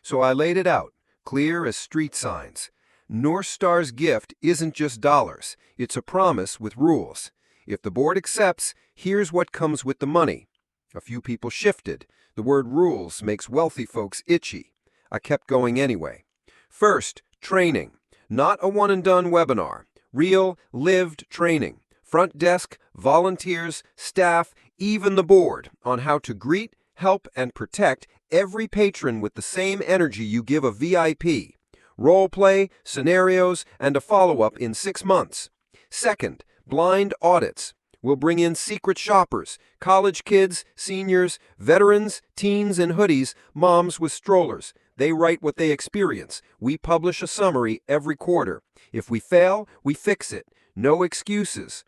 So I laid it out, clear as street signs. North Star's gift isn't just dollars. It's a promise with rules. If the board accepts, here's what comes with the money. A few people shifted. The word rules makes wealthy folks itchy. I kept going anyway. First, training. Not a one-and-done webinar. Real, lived training. Front desk, volunteers, staff, even the board, on how to greet, help, and protect every patron with the same energy you give a VIP. Role play, scenarios, and a follow-up in 6 months. Second, blind audits. We'll bring in secret shoppers, college kids, seniors, veterans, teens in hoodies, moms with strollers. They write what they experience. We publish a summary every quarter. If we fail, we fix it. No excuses.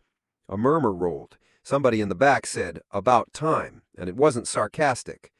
A murmur rolled. Somebody in the back said, "About time," and it wasn't sarcastic.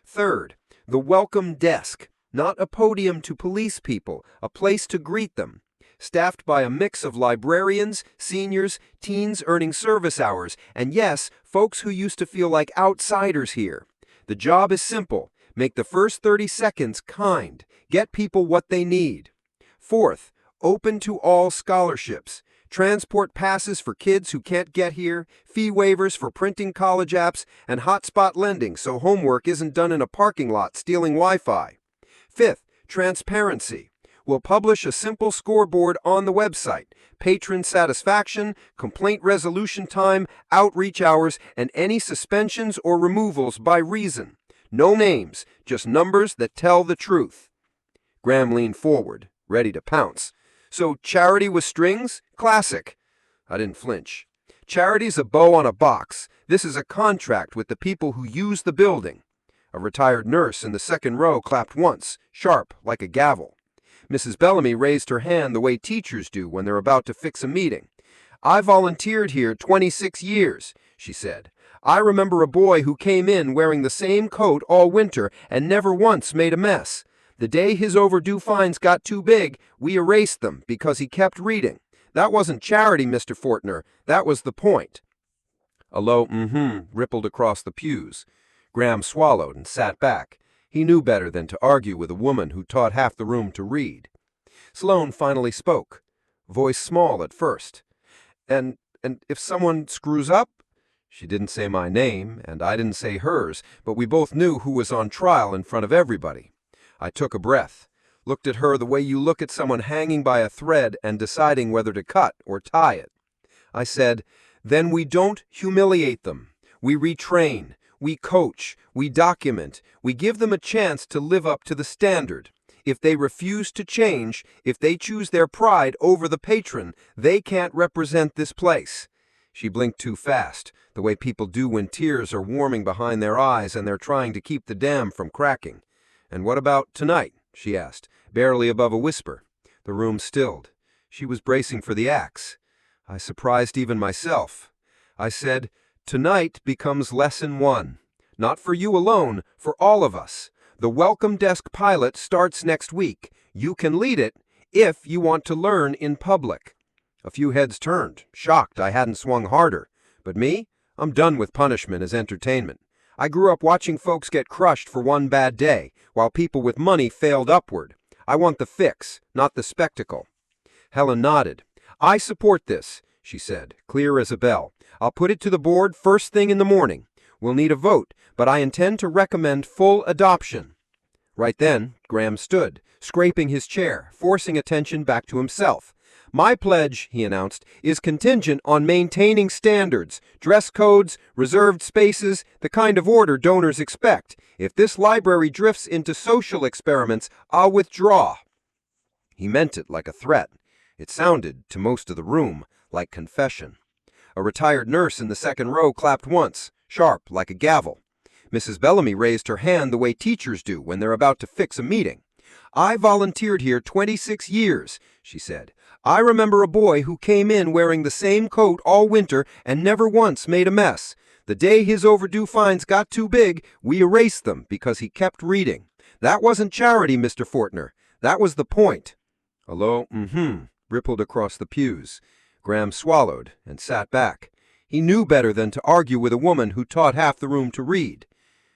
Third, the welcome desk. Not a podium to police people, a place to greet them. Staffed by a mix of librarians, seniors, teens earning service hours, and yes, folks who used to feel like outsiders here. The job is simple. Make the first 30 seconds kind. Get people what they need. Fourth, open to all scholarships. Transport passes for kids who can't get here, fee waivers for printing college apps, and hotspot lending so homework isn't done in a parking lot stealing Wi-Fi. Fifth, transparency. We'll publish a simple scoreboard on the website. Patron satisfaction, complaint resolution time, outreach hours, and any suspensions or removals by reason. No names, just numbers that tell the truth. Graham leaned forward, ready to pounce. "So charity with strings? Classic." I didn't flinch. Charity's a bow on a box. This is a contract with the people who use the building. A retired nurse in the second row clapped once, sharp, like a gavel. Mrs. Bellamy raised her hand the way teachers do when they're about to fix a meeting. I volunteered here 26 years, she said. I remember a boy who came in wearing the same coat all winter and never once made a mess. The day his overdue fines got too big, we erased them because he kept reading. That wasn't charity, Mr. Fortner. That was the point. A low rippled across the pews. Graham swallowed and sat back. He knew better than to argue with a woman who taught half the room to read. Sloane finally spoke, voice small at first. And if someone screws up? She didn't say my name, and I didn't say hers, but we both knew who was on trial in front of everybody. I took a breath, looked at her the way you look at someone hanging by a thread and deciding whether to cut or tie it. I said, then we don't humiliate them. We retrain, we coach, we document, we give them a chance to live up to the standard. If they refuse to change, if they choose their pride over the patron, they can't represent this place. She blinked too fast, the way people do when tears are warming behind their eyes and they're trying to keep the dam from cracking. And what about tonight? She asked, barely above a whisper. The room stilled. She was bracing for the axe. I surprised even myself. I said, tonight becomes lesson 1. Not for you alone, for all of us. The welcome desk pilot starts next week. You can lead it if you want to learn in public. A few heads turned, shocked I hadn't swung harder. But me? I'm done with punishment as entertainment. I grew up watching folks get crushed for one bad day, while people with money failed upward. I want the fix, not the spectacle. Helen nodded. I support this, she said, clear as a bell. I'll put it to the board first thing in the morning. We'll need a vote, but I intend to recommend full adoption. Right then, Graham stood, scraping his chair, forcing attention back to himself. My pledge, he announced, is contingent on maintaining standards, dress codes, reserved spaces, the kind of order donors expect. If this library drifts into social experiments, I'll withdraw. He meant it like a threat. It sounded, to most of the room, like confession. A retired nurse in the second row clapped once, sharp, like a gavel. Mrs. Bellamy raised her hand the way teachers do when they're about to fix a meeting. I volunteered here 26 years, she said. I remember a boy who came in wearing the same coat all winter and never once made a mess. The day his overdue fines got too big, we erased them because he kept reading. That wasn't charity, Mr. Fortner. That was the point. A low rippled across the pews. Graham swallowed and sat back. He knew better than to argue with a woman who taught half the room to read.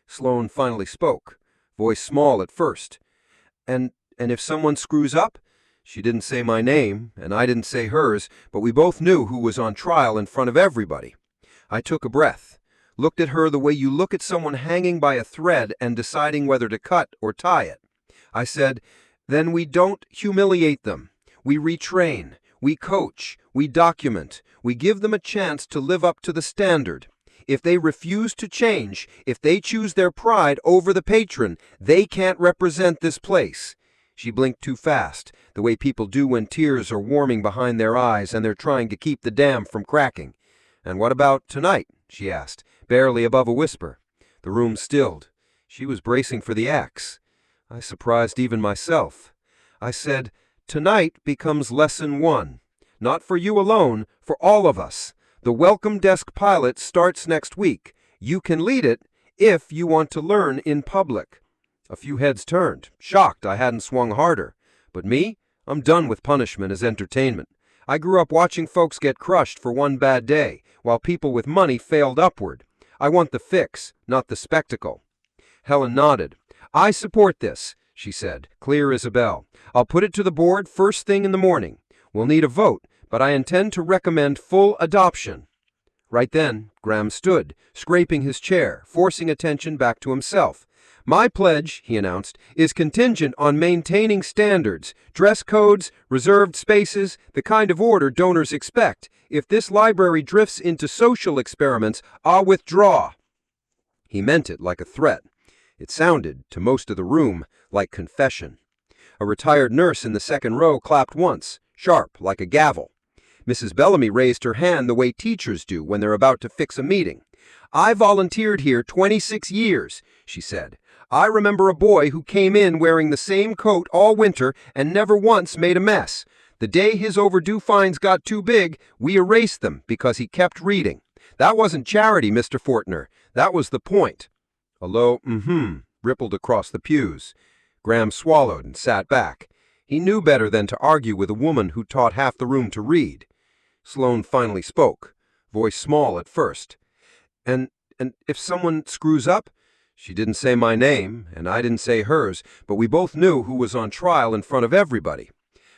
Sloane finally spoke, voice small at first. And if someone screws up? She didn't say my name, and I didn't say hers, but we both knew who was on trial in front of everybody. I took a breath, looked at her the way you look at someone hanging by a thread and deciding whether to cut or tie it. I said, then we don't humiliate them. We retrain, we coach, we document, we give them a chance to live up to the standard. If they refuse to change, if they choose their pride over the patron, they can't represent this place. She blinked too fast, the way people do when tears are warming behind their eyes and they're trying to keep the dam from cracking. And what about tonight? She asked, barely above a whisper. The room stilled. She was bracing for the axe. I surprised even myself. I said, tonight becomes lesson 1. Not for you alone, for all of us. The welcome desk pilot starts next week. You can lead it if you want to learn in public. A few heads turned, shocked I hadn't swung harder. But me? I'm done with punishment as entertainment. I grew up watching folks get crushed for one bad day, while people with money failed upward. I want the fix, not the spectacle. Helen nodded. I support this, she said, clear as a bell. I'll put it to the board first thing in the morning. We'll need a vote, but I intend to recommend full adoption. Right then, Graham stood, scraping his chair, forcing attention back to himself. My pledge, he announced, is contingent on maintaining standards, dress codes, reserved spaces, the kind of order donors expect. If this library drifts into social experiments, I'll withdraw. He meant it like a threat. It sounded, to most of the room, like confession. A retired nurse in the second row clapped once, sharp, like a gavel. Mrs. Bellamy raised her hand the way teachers do when they're about to fix a meeting. "I volunteered here 26 years, she said. "I remember a boy who came in wearing the same coat all winter and never once made a mess. The day his overdue fines got too big, we erased them because he kept reading. That wasn't charity, Mr. Fortner. That was the point." A low rippled across the pews. Graham swallowed and sat back. He knew better than to argue with a woman who taught half the room to read. Sloane finally spoke, voice small at first. And if someone screws up? She didn't say my name, and I didn't say hers, but we both knew who was on trial in front of everybody.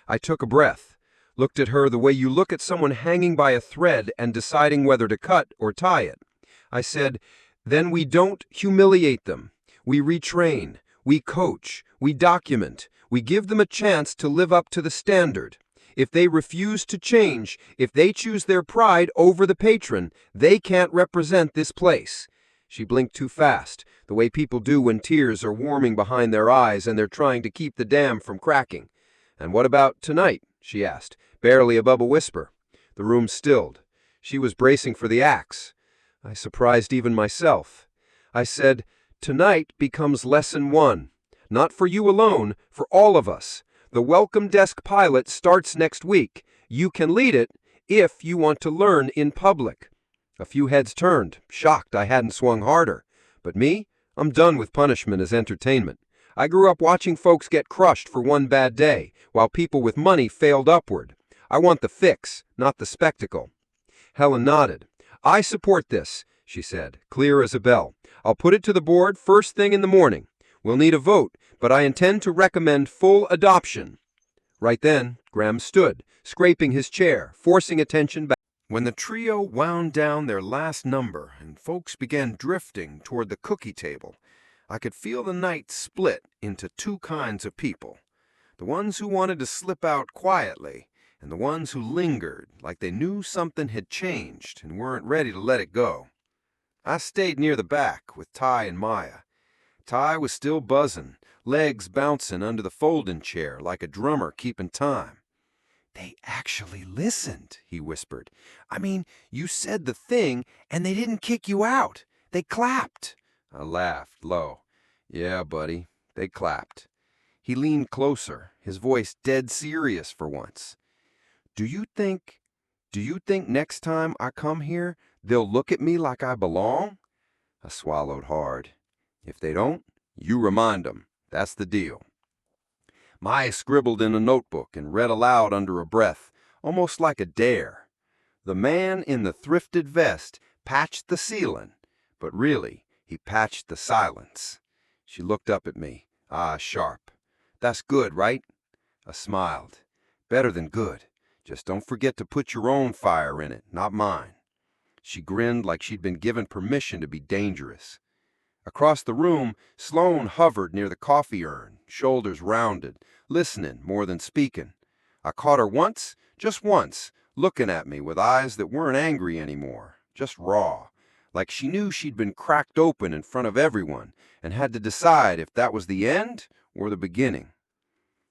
I took a breath, looked at her the way you look at someone hanging by a thread and deciding whether to cut or tie it. I said, "Then we don't humiliate them. We retrain, we coach, we document, we give them a chance to live up to the standard. If they refuse to change, if they choose their pride over the patron, they can't represent this place." She blinked too fast, the way people do when tears are warming behind their eyes and they're trying to keep the dam from cracking. "And what about tonight?" she asked, barely above a whisper. The room stilled. She was bracing for the axe. I surprised even myself. I said, "Tonight becomes lesson 1. Not for you alone, for all of us. The Welcome Desk pilot starts next week. You can lead it if you want to learn in public." A few heads turned, shocked I hadn't swung harder. But me? I'm done with punishment as entertainment. I grew up watching folks get crushed for one bad day, while people with money failed upward. I want the fix, not the spectacle. Helen nodded. "I support this," she said, clear as a bell. "I'll put it to the board first thing in the morning. We'll need a vote, but I intend to recommend full adoption." Right then, Graham stood, scraping his chair, forcing attention back. When the trio wound down their last number and folks began drifting toward the cookie table, I could feel the night split into two kinds of people. The ones who wanted to slip out quietly, and the ones who lingered like they knew something had changed and weren't ready to let it go. I stayed near the back with Ty and Maya. Ty was still buzzing, legs bouncing under the folding chair like a drummer keeping time. "They actually listened," he whispered. "I mean, you said the thing, and they didn't kick you out. They clapped." I laughed low. "Yeah, buddy, they clapped." He leaned closer, his voice dead serious for once. Do you think next time I come here, they'll look at me like I belong?" I swallowed hard. "If they don't, you remind them. That's the deal." Maya scribbled in a notebook and read aloud under a breath, almost like a dare. "The man in the thrifted vest patched the ceiling, but really, he patched the silence." She looked up at me, eyes sharp. "That's good, right?" I smiled. "Better than good. Just don't forget to put your own fire in it, not mine." She grinned like she'd been given permission to be dangerous. Across the room, Sloane hovered near the coffee urn, shoulders rounded, listening more than speaking. I caught her once, just once, looking at me with eyes that weren't angry anymore, just raw, like she knew she'd been cracked open in front of everyone and had to decide if that was the end or the beginning.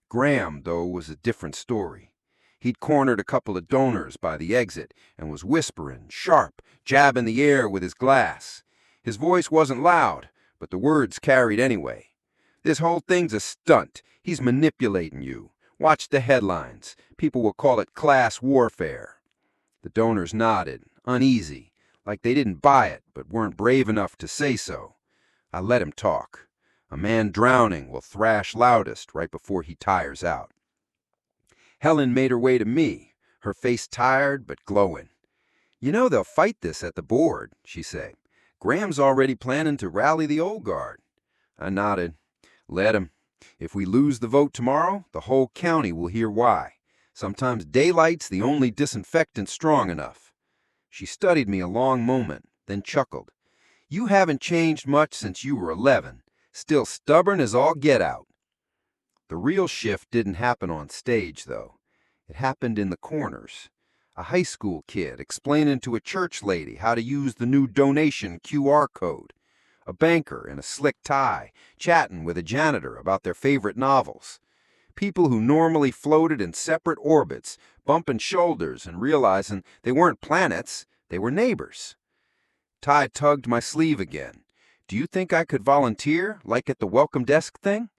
Graham, though, was a different story. He'd cornered a couple of donors by the exit and was whispering, sharp, jabbing the air with his glass. His voice wasn't loud, but the words carried anyway. "This whole thing's a stunt. He's manipulating you. Watch the headlines. People will call it class warfare." The donors nodded, uneasy, like they didn't buy it but weren't brave enough to say so. I let him talk. A man drowning will thrash loudest right before he tires out. Helen made her way to me, her face tired but glowing. "You know they'll fight this at the board," she said. "Graham's already planning to rally the old guard." I nodded. "Let him. If we lose the vote tomorrow, the whole county will hear why. Sometimes daylight's the only disinfectant strong enough." She studied me a long moment, then chuckled. "You haven't changed much since you were 11. Still stubborn as all get out." The real shift didn't happen on stage, though. It happened in the corners. A high school kid explaining to a church lady how to use the new donation QR code. A banker in a slick tie chatting with a janitor about their favorite novels. People who normally floated in separate orbits, bumping shoulders and realizing they weren't planets, they were neighbors. Ty tugged my sleeve again. "Do you think I could volunteer, like at the welcome desk thing?"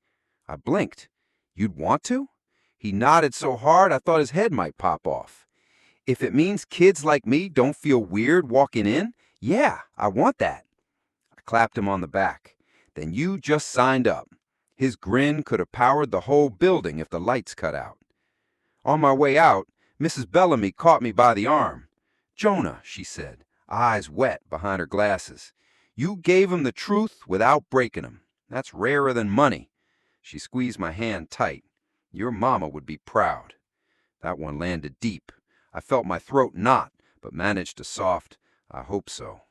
I blinked. "You'd want to?" He nodded so hard I thought his head might pop off. "If it means kids like me don't feel weird walking in, yeah, I want that." I clapped him on the back. "Then you just signed up." His grin could have powered the whole building if the lights cut out. On my way out, Mrs. Bellamy caught me by the arm. "Jonah," she said, eyes wet behind her glasses, "you gave him the truth without breaking him. That's rarer than money." She squeezed my hand tight. "Your mama would be proud." That one landed deep. I felt my throat knot, but managed a soft, "I hope so."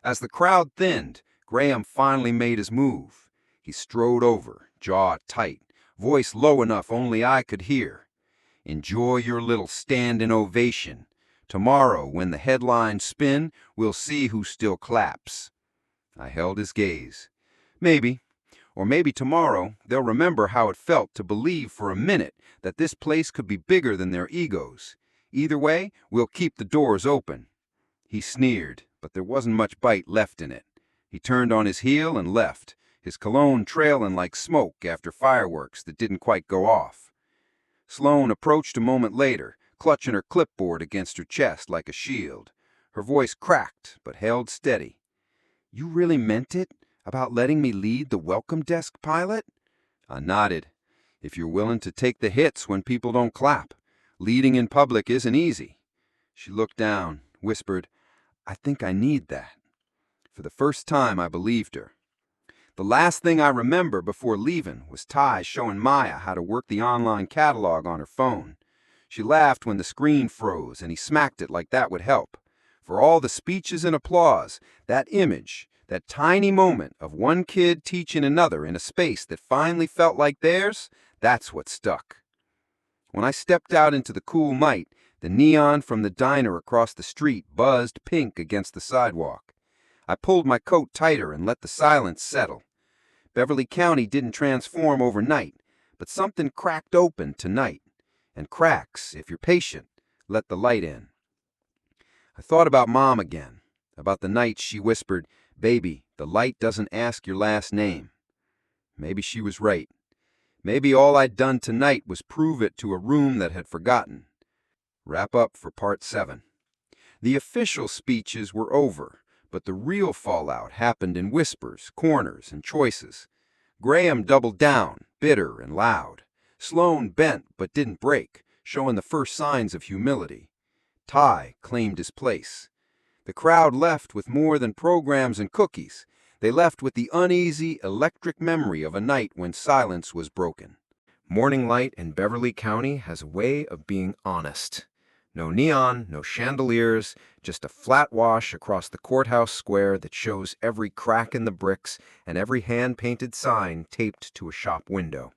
As the crowd thinned, Graham finally made his move. He strode over, jaw tight, voice low enough only I could hear. "Enjoy your little standing ovation. Tomorrow, when the headlines spin, we'll see who still claps." I held his gaze. Maybe, or maybe tomorrow they'll remember how it felt to believe for a minute that this place could be bigger than their egos. Either way, we'll keep the doors open. He sneered, but there wasn't much bite left in it. He turned on his heel and left, his cologne trailing like smoke after fireworks that didn't quite go off. Sloane approached a moment later, clutching her clipboard against her chest like a shield. Her voice cracked, but held steady. "You really meant it? About letting me lead the welcome desk pilot?" I nodded. "If you're willing to take the hits when people don't clap. Leading in public isn't easy." She looked down, whispered, "I think I need that." For the first time, I believed her. The last thing I remember before leaving was Ty showing Maya how to work the online catalog on her phone. She laughed when the screen froze and he smacked it like that would help. For all the speeches and applause, that image, that tiny moment of one kid teaching another in a space that finally felt like theirs, that's what stuck. When I stepped out into the cool night, the neon from the diner across the street buzzed pink against the sidewalk. I pulled my coat tighter and let the silence settle. Beverly County didn't transform overnight, but something cracked open tonight. And cracks, if you're patient, let the light in. I thought about Mom again, about the night she whispered, "Baby, the light doesn't ask your last name." Maybe she was right. Maybe all I'd done tonight was prove it to a room that had forgotten. Wrap up for Part 7. The official speeches were over, but the real fallout happened in whispers, corners, and choices. Graham doubled down, bitter and loud. Sloane bent but didn't break, showing the first signs of humility. Ty claimed his place. The crowd left with more than programs and cookies. They left with the uneasy, electric memory of a night when silence was broken. Morning light in Beverly County has a way of being honest. No neon, no chandeliers, just a flat wash across the courthouse square that shows every crack in the bricks and every hand-painted sign taped to a shop window.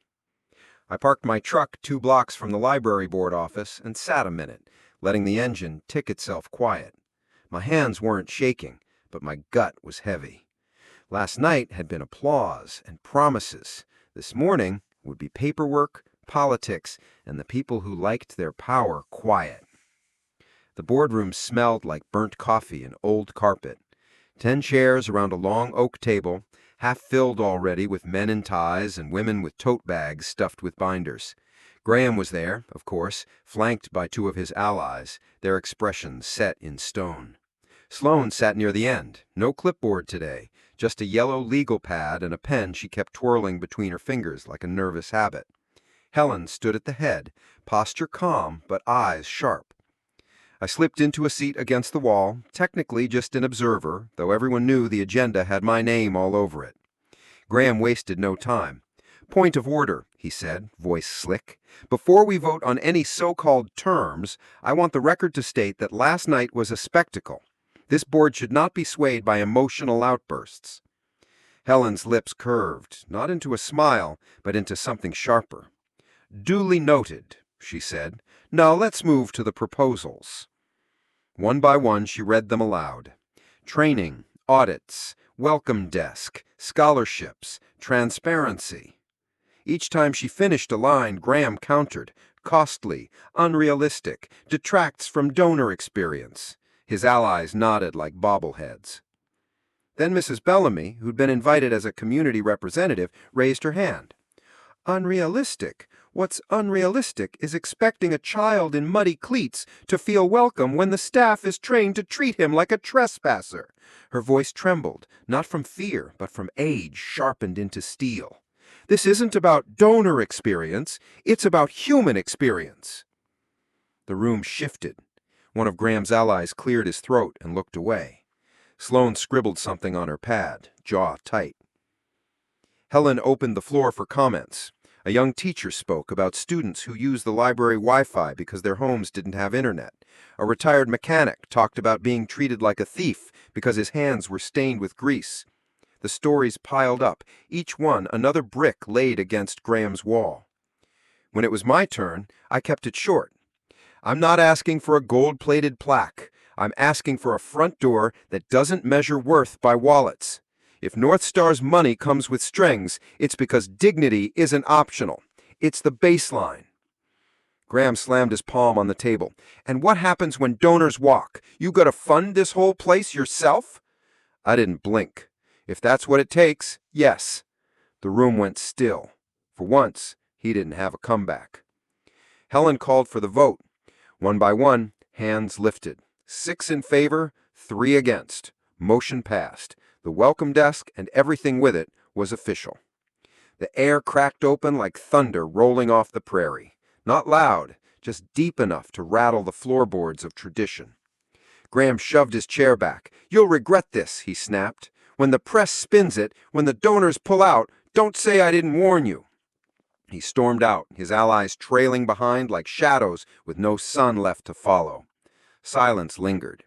I parked my truck 2 blocks from the library board office and sat a minute, letting the engine tick itself quiet. My hands weren't shaking, but my gut was heavy. Last night had been applause and promises. This morning would be paperwork, politics, and the people who liked their power quiet. The boardroom smelled like burnt coffee and old carpet. 10 chairs around a long oak table, half filled already with men in ties and women with tote bags stuffed with binders. Graham was there, of course, flanked by 2 of his allies, their expressions set in stone. Sloane sat near the end, no clipboard today, just a yellow legal pad and a pen she kept twirling between her fingers like a nervous habit. Helen stood at the head, posture calm but eyes sharp. I slipped into a seat against the wall, technically just an observer, though everyone knew the agenda had my name all over it. Graham wasted no time. "Point of order," he said, voice slick. "Before we vote on any so-called terms, I want the record to state that last night was a spectacle. This board should not be swayed by emotional outbursts." Helen's lips curved, not into a smile, but into something sharper. "Duly noted," she said. "Now let's move to the proposals." One by one she read them aloud. Training, audits, welcome desk, scholarships, transparency. Each time she finished a line, Graham countered, "Costly, unrealistic, detracts from donor experience." His allies nodded like bobbleheads. Then Mrs. Bellamy, who'd been invited as a community representative, raised her hand. "Unrealistic? What's unrealistic is expecting a child in muddy cleats to feel welcome when the staff is trained to treat him like a trespasser." Her voice trembled, not from fear, but from age sharpened into steel. "This isn't about donor experience, it's about human experience." The room shifted. One of Graham's allies cleared his throat and looked away. Sloane scribbled something on her pad, jaw tight. Helen opened the floor for comments. A young teacher spoke about students who use the library Wi-Fi because their homes didn't have internet. A retired mechanic talked about being treated like a thief because his hands were stained with grease. The stories piled up, each one another brick laid against Graham's wall. When it was my turn, I kept it short. "I'm not asking for a gold-plated plaque. I'm asking for a front door that doesn't measure worth by wallets. If North Star's money comes with strings, it's because dignity isn't optional. It's the baseline." Graham slammed his palm on the table. "And what happens when donors walk? You gotta fund this whole place yourself?" I didn't blink. "If that's what it takes, yes." The room went still. For once, he didn't have a comeback. Helen called for the vote. One by one, hands lifted. 6 in favor, 3 against. Motion passed. The welcome desk and everything with it was official. The air cracked open like thunder rolling off the prairie. Not loud, just deep enough to rattle the floorboards of tradition. Graham shoved his chair back. "You'll regret this," he snapped. "When the press spins it, when the donors pull out, don't say I didn't warn you." He stormed out, his allies trailing behind like shadows with no sun left to follow. Silence lingered.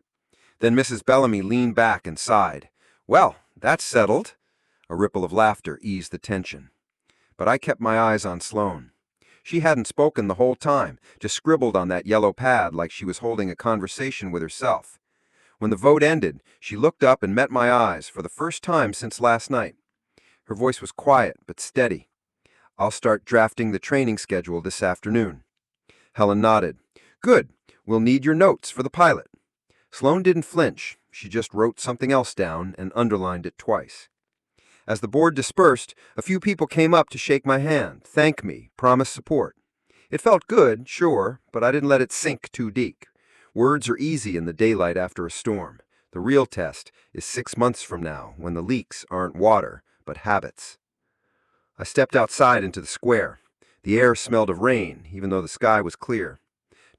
Then Mrs. Bellamy leaned back and sighed. "Well, that's settled." A ripple of laughter eased the tension. But I kept my eyes on Sloane. She hadn't spoken the whole time, just scribbled on that yellow pad like she was holding a conversation with herself. When the vote ended, she looked up and met my eyes for the first time since last night. Her voice was quiet but steady. "I'll start drafting the training schedule this afternoon." Helen nodded. "Good. We'll need your notes for the pilot." Sloane didn't flinch. She just wrote something else down and underlined it twice. As the board dispersed, a few people came up to shake my hand, thank me, promise support. It felt good, sure, but I didn't let it sink too deep. Words are easy in the daylight after a storm. The real test is 6 months from now, when the leaks aren't water, but habits. I stepped outside into the square. The air smelled of rain, even though the sky was clear.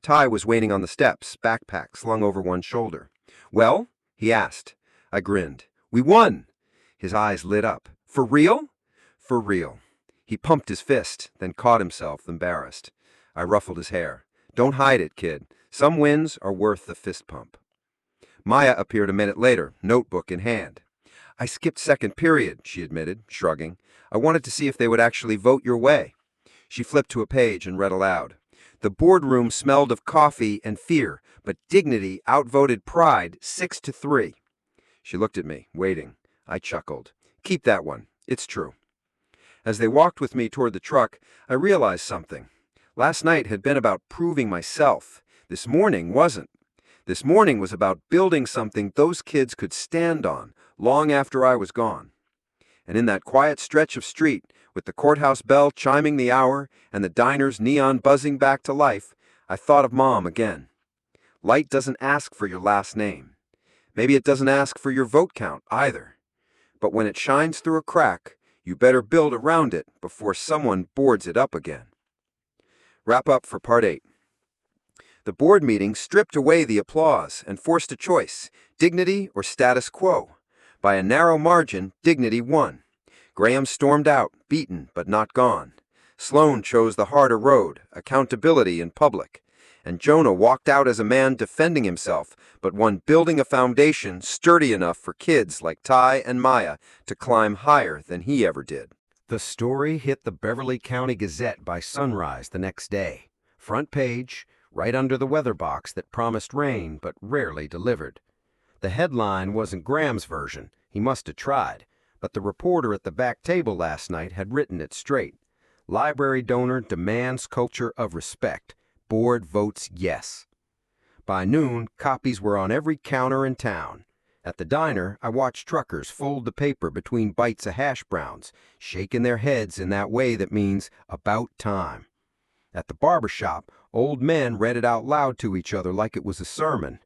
Ty was waiting on the steps, backpack slung over one shoulder. "Well?" he asked. I grinned. "We won!" His eyes lit up. "For real?" "For real." He pumped his fist, then caught himself, embarrassed. I ruffled his hair. "Don't hide it, kid. Some wins are worth the fist pump." Maya appeared a minute later, notebook in hand. "I skipped second period," she admitted, shrugging. "I wanted to see if they would actually vote your way." She flipped to a page and read aloud. "The boardroom smelled of coffee and fear, but dignity outvoted pride 6-3. She looked at me, waiting. I chuckled. "Keep that one. It's true." As they walked with me toward the truck, I realized something. Last night had been about proving myself. This morning wasn't. This morning was about building something those kids could stand on long after I was gone. And in that quiet stretch of street, with the courthouse bell chiming the hour and the diner's neon buzzing back to life, I thought of Mom again. Light doesn't ask for your last name. Maybe it doesn't ask for your vote count either. But when it shines through a crack, you better build around it before someone boards it up again. Wrap up for Part 8. The board meeting stripped away the applause and forced a choice, dignity or status quo. By a narrow margin, dignity won. Graham stormed out, beaten but not gone. Sloane chose the harder road, accountability in public. And Jonah walked out as a man defending himself, but one building a foundation sturdy enough for kids like Ty and Maya to climb higher than he ever did. The story hit the Beverly County Gazette by sunrise the next day. Front page, right under the weather box that promised rain but rarely delivered. The headline wasn't Graham's version, he must have tried, but the reporter at the back table last night had written it straight. Library donor demands culture of respect. Board votes yes. By noon, copies were on every counter in town. At the diner, I watched truckers fold the paper between bites of hash browns, shaking their heads in that way that means about time. At the barber shop, old men read it out loud to each other like it was a sermon.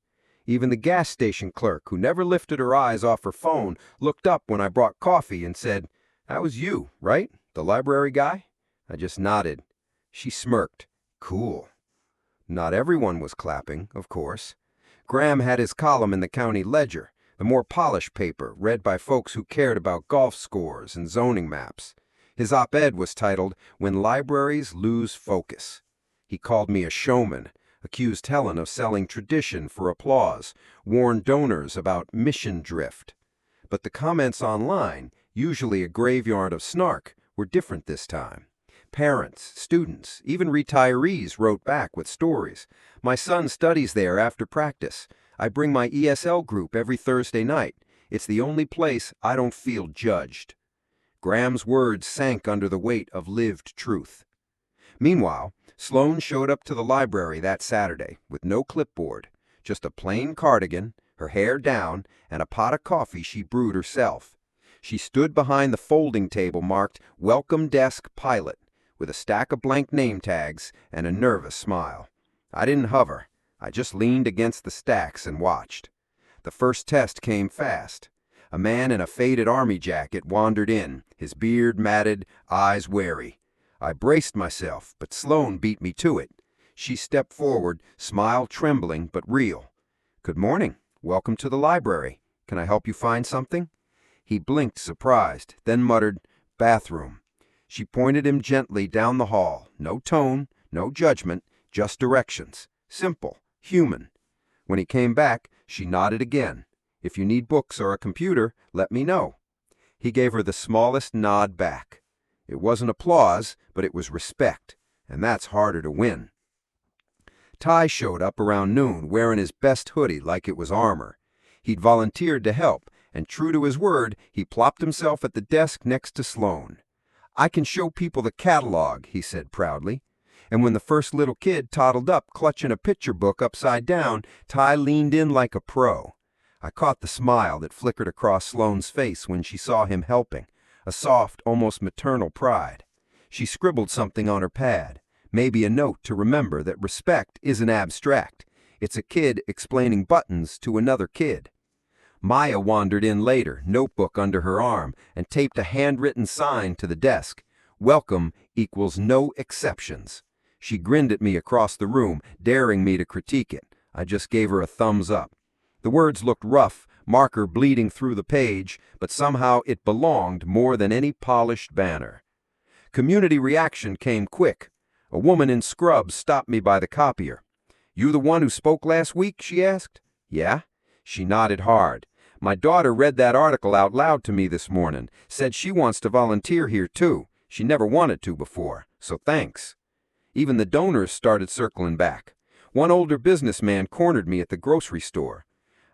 Even the gas station clerk, who never lifted her eyes off her phone, looked up when I brought coffee and said, "That was you, right? The library guy?" I just nodded. She smirked. Cool. Not everyone was clapping, of course. Graham had his column in the county ledger, the more polished paper read by folks who cared about golf scores and zoning maps. His op-ed was titled, "When Libraries Lose Focus." He called me a showman, accused Helen of selling tradition for applause, warned donors about mission drift. But the comments online, usually a graveyard of snark, were different this time. Parents, students, even retirees wrote back with stories. "My son studies there after practice. I bring my ESL group every Thursday night. It's the only place I don't feel judged." Graham's words sank under the weight of lived truth. Meanwhile, Sloane showed up to the library that Saturday with no clipboard, just a plain cardigan, her hair down, and a pot of coffee she brewed herself. She stood behind the folding table marked "Welcome Desk Pilot," with a stack of blank name tags and a nervous smile. I didn't hover. I just leaned against the stacks and watched. The first test came fast. A man in a faded army jacket wandered in, his beard matted, eyes wary. I braced myself, but Sloane beat me to it. She stepped forward, smile trembling but real. "Good morning. Welcome to the library. Can I help you find something?" He blinked surprised, then muttered, "Bathroom." She pointed him gently down the hall. No tone, no judgment, just directions. Simple, human. When he came back, she nodded again. "If you need books or a computer, let me know." He gave her the smallest nod back. It wasn't applause, but it was respect, and that's harder to win. Ty showed up around noon wearing his best hoodie like it was armor. He'd volunteered to help, and true to his word, he plopped himself at the desk next to Sloane. "I can show people the catalog," he said proudly. And when the first little kid toddled up clutching a picture book upside down, Ty leaned in like a pro. I caught the smile that flickered across Sloane's face when she saw him helping, a soft, almost maternal pride. She scribbled something on her pad, maybe a note to remember that respect isn't abstract. It's a kid explaining buttons to another kid. Maya wandered in later, notebook under her arm, and taped a handwritten sign to the desk. "Welcome equals no exceptions." She grinned at me across the room, daring me to critique it. I just gave her a thumbs up. The words looked rough, marker bleeding through the page, but somehow it belonged more than any polished banner. Community reaction came quick. A woman in scrubs stopped me by the copier. "You the one who spoke last week?" she asked. "Yeah?" She nodded hard. "My daughter read that article out loud to me this morning, said she wants to volunteer here too. She never wanted to before, so thanks." Even the donors started circling back. One older businessman cornered me at the grocery store.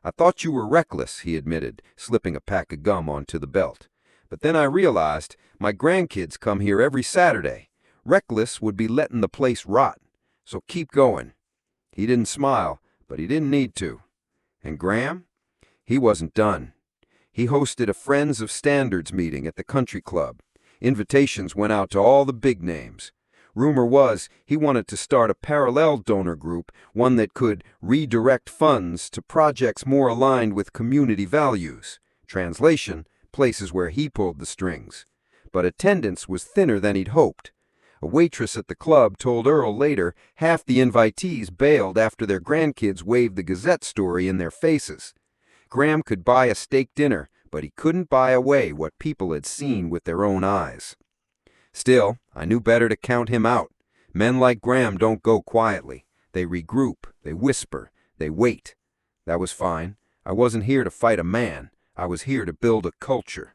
"I thought you were reckless," he admitted, slipping a pack of gum onto the belt. "But then I realized my grandkids come here every Saturday. Reckless would be letting the place rot. So keep going." He didn't smile, but he didn't need to. And Graham? He wasn't done. He hosted a Friends of Standards meeting at the country club. Invitations went out to all the big names. Rumor was he wanted to start a parallel donor group, one that could redirect funds to projects more aligned with community values. Translation, places where he pulled the strings. But attendance was thinner than he'd hoped. A waitress at the club told Earl later half the invitees bailed after their grandkids waved the Gazette story in their faces. Graham could buy a steak dinner, but he couldn't buy away what people had seen with their own eyes. Still, I knew better to count him out. Men like Graham don't go quietly. They regroup, they whisper, they wait. That was fine. I wasn't here to fight a man. I was here to build a culture.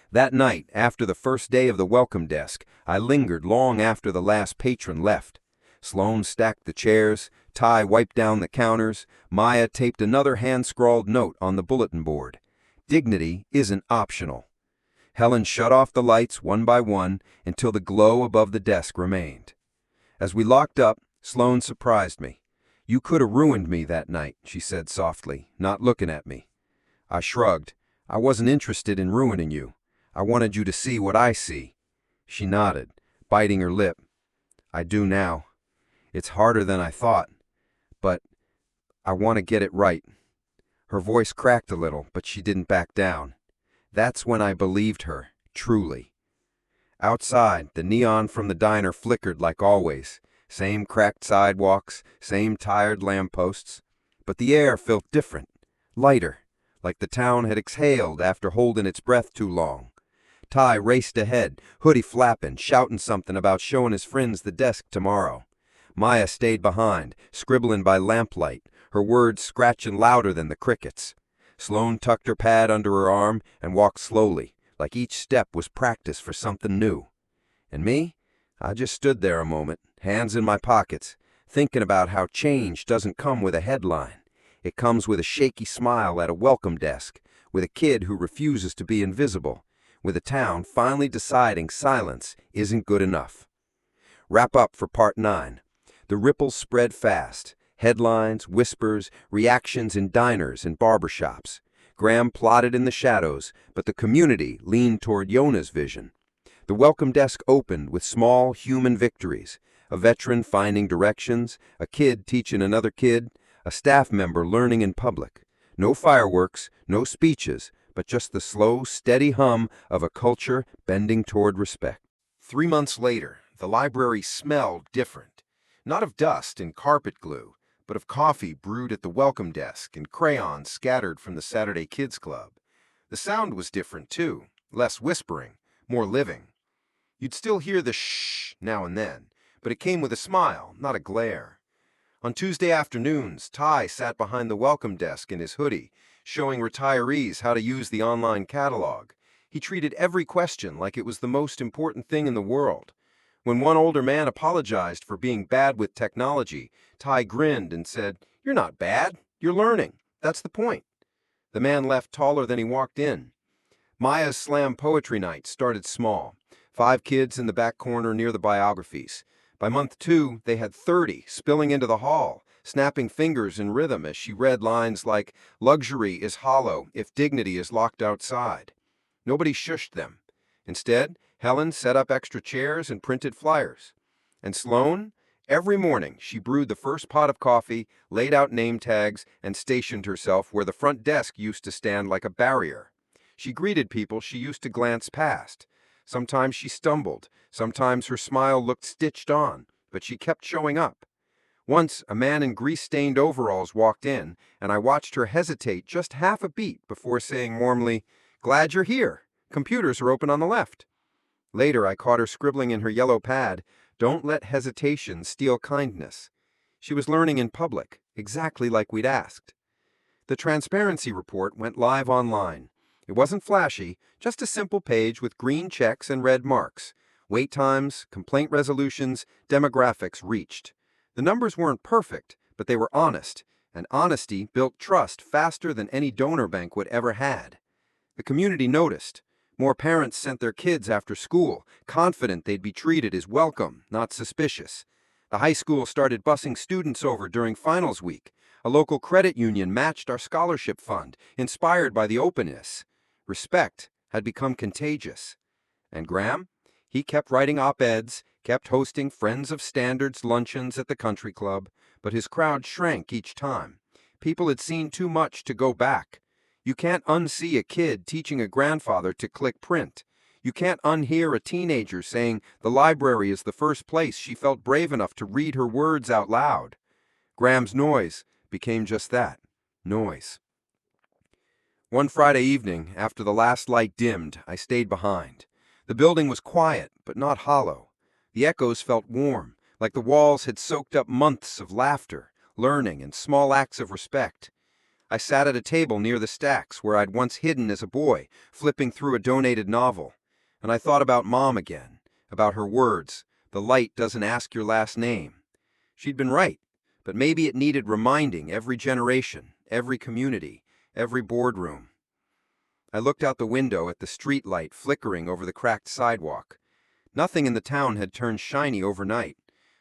That night, after the first day of the welcome desk, I lingered long after the last patron left. Sloane stacked the chairs, Ty wiped down the counters, Maya taped another hand-scrawled note on the bulletin board. Dignity isn't optional. Helen shut off the lights one by one until the glow above the desk remained. As we locked up, Sloane surprised me. "You could have ruined me that night," she said softly, not looking at me. I shrugged. "I wasn't interested in ruining you. I wanted you to see what I see." She nodded, biting her lip. "I do now. It's harder than I thought, but I want to get it right." Her voice cracked a little, but she didn't back down. That's when I believed her, truly. Outside, the neon from the diner flickered like always. Same cracked sidewalks, same tired lampposts. But the air felt different, lighter, like the town had exhaled after holding its breath too long. Ty raced ahead, hoodie flapping, shouting something about showing his friends the desk tomorrow. Maya stayed behind, scribbling by lamplight, her words scratching louder than the crickets. Sloane tucked her pad under her arm and walked slowly, like each step was practice for something new. And me? I just stood there a moment, hands in my pockets, thinking about how change doesn't come with a headline. It comes with a shaky smile at a welcome desk, with a kid who refuses to be invisible, with a town finally deciding silence isn't good enough. Wrap up for Part 9. The ripples spread fast. Headlines, whispers, reactions in diners and barbershops. Graham plotted in the shadows, but the community leaned toward Yona's vision. The welcome desk opened with small human victories. A veteran finding directions, a kid teaching another kid, a staff member learning in public. No fireworks, no speeches, but just the slow, steady hum of a culture bending toward respect. 3 months later, the library smelled different. Not of dust and carpet glue, but of coffee brewed at the welcome desk and crayons scattered from the Saturday Kids Club. The sound was different, too. Less whispering, more living. You'd still hear the shh now and then, but it came with a smile, not a glare. On Tuesday afternoons, Ty sat behind the welcome desk in his hoodie, showing retirees how to use the online catalog. He treated every question like it was the most important thing in the world. When one older man apologized for being bad with technology, Ty grinned and said, "You're not bad. You're learning. That's the point." The man left taller than he walked in. Maya's slam poetry night started small. 5 kids in the back corner near the biographies. By month 2, they had 30 spilling into the hall, snapping fingers in rhythm as she read lines like, "Luxury is hollow if dignity is locked outside." Nobody shushed them. Instead, Helen set up extra chairs and printed flyers. And Sloane? Every morning, she brewed the first pot of coffee, laid out name tags, and stationed herself where the front desk used to stand like a barrier. She greeted people she used to glance past. Sometimes she stumbled, sometimes her smile looked stitched on, but she kept showing up. Once, a man in grease-stained overalls walked in, and I watched her hesitate just half a beat before saying warmly, "Glad you're here. Computers are open on the left." Later, I caught her scribbling in her yellow pad, "Don't let hesitation steal kindness." She was learning in public, exactly like we'd asked. The transparency report went live online. It wasn't flashy, just a simple page with green checks and red marks. Wait times, complaint resolutions, demographics reached. The numbers weren't perfect, but they were honest, and honesty built trust faster than any donor banquet ever had. The community noticed. More parents sent their kids after school, confident they'd be treated as welcome, not suspicious. The high school started busing students over during finals week. A local credit union matched our scholarship fund, inspired by the openness. Respect had become contagious. And Graham? He kept writing op-eds, kept hosting Friends of Standards luncheons at the country club, but his crowd shrank each time. People had seen too much to go back. You can't unsee a kid teaching a grandfather to click print. You can't unhear a teenager saying the library is the first place she felt brave enough to read her words out loud. Graham's noise became just that, noise. One Friday evening, after the last light dimmed, I stayed behind. The building was quiet, but not hollow. The echoes felt warm, like the walls had soaked up months of laughter, learning, and small acts of respect. I sat at a table near the stacks where I'd once hidden as a boy, flipping through a donated novel. And I thought about Mom again, about her words, "The light doesn't ask your last name." She'd been right, but maybe it needed reminding every generation, every community, every boardroom. I looked out the window at the street light flickering over the cracked sidewalk. Nothing in the town had turned shiny overnight.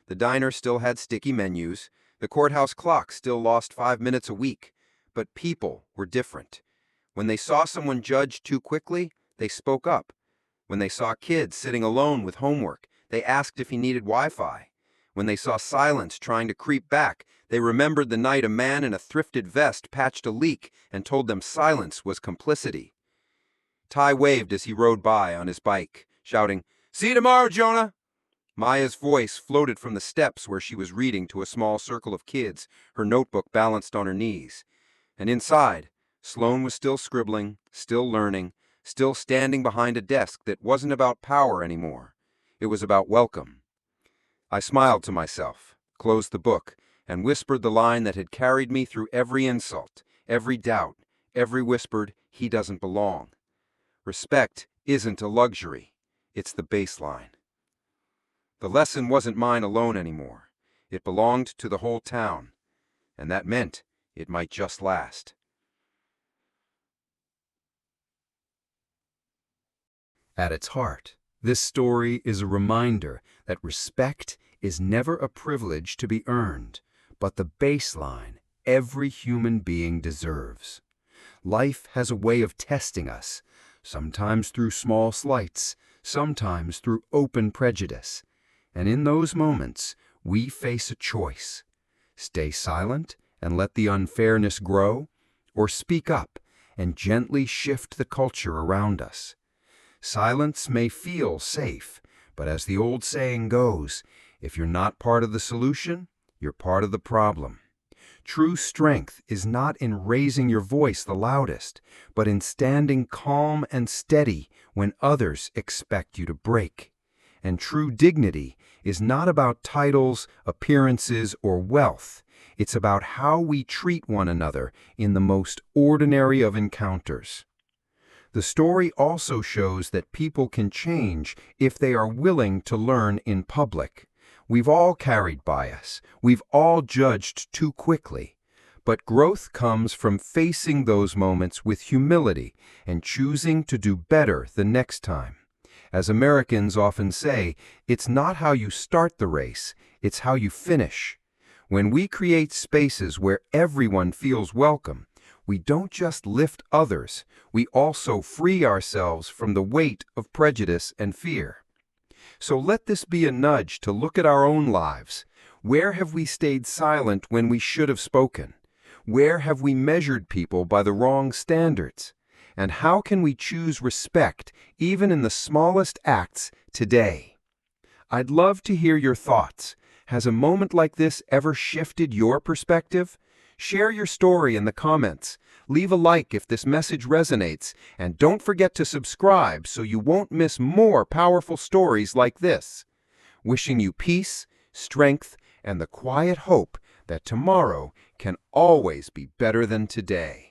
The diner still had sticky menus. The courthouse clock still lost 5 minutes a week. But people were different. When they saw someone judged too quickly, they spoke up. When they saw kids sitting alone with homework, they asked if he needed Wi-Fi. When they saw silence trying to creep back, they remembered the night a man in a thrifted vest patched a leak and told them silence was complicity. Ty waved as he rode by on his bike, shouting, "See you tomorrow, Jonah!" Maya's voice floated from the steps where she was reading to a small circle of kids, her notebook balanced on her knees. And inside, Sloane was still scribbling, still learning, still standing behind a desk that wasn't about power anymore. It was about welcome. I smiled to myself, closed the book, and whispered the line that had carried me through every insult, every doubt, every whispered, "He doesn't belong." Respect isn't a luxury, it's the baseline. The lesson wasn't mine alone anymore. It belonged to the whole town, and that meant it might just last. At its heart, this story is a reminder that respect is never a privilege to be earned, but the baseline every human being deserves. Life has a way of testing us, sometimes through small slights, sometimes through open prejudice. And in those moments, we face a choice: stay silent and let the unfairness grow, or speak up and gently shift the culture around us. Silence may feel safe, but as the old saying goes, if you're not part of the solution, you're part of the problem. True strength is not in raising your voice the loudest, but in standing calm and steady when others expect you to break. And true dignity is not about titles, appearances, or wealth. It's about how we treat one another in the most ordinary of encounters. The story also shows that people can change if they are willing to learn in public. We've all carried bias. We've all judged too quickly. But growth comes from facing those moments with humility and choosing to do better the next time. As Americans often say, it's not how you start the race, it's how you finish. When we create spaces where everyone feels welcome, we don't just lift others, we also free ourselves from the weight of prejudice and fear. So let this be a nudge to look at our own lives. Where have we stayed silent when we should have spoken? Where have we measured people by the wrong standards? And how can we choose respect even in the smallest acts today? I'd love to hear your thoughts. Has a moment like this ever shifted your perspective? Share your story in the comments. Leave a like if this message resonates, and don't forget to subscribe so you won't miss more powerful stories like this. Wishing you peace, strength, and the quiet hope that tomorrow can always be better than today.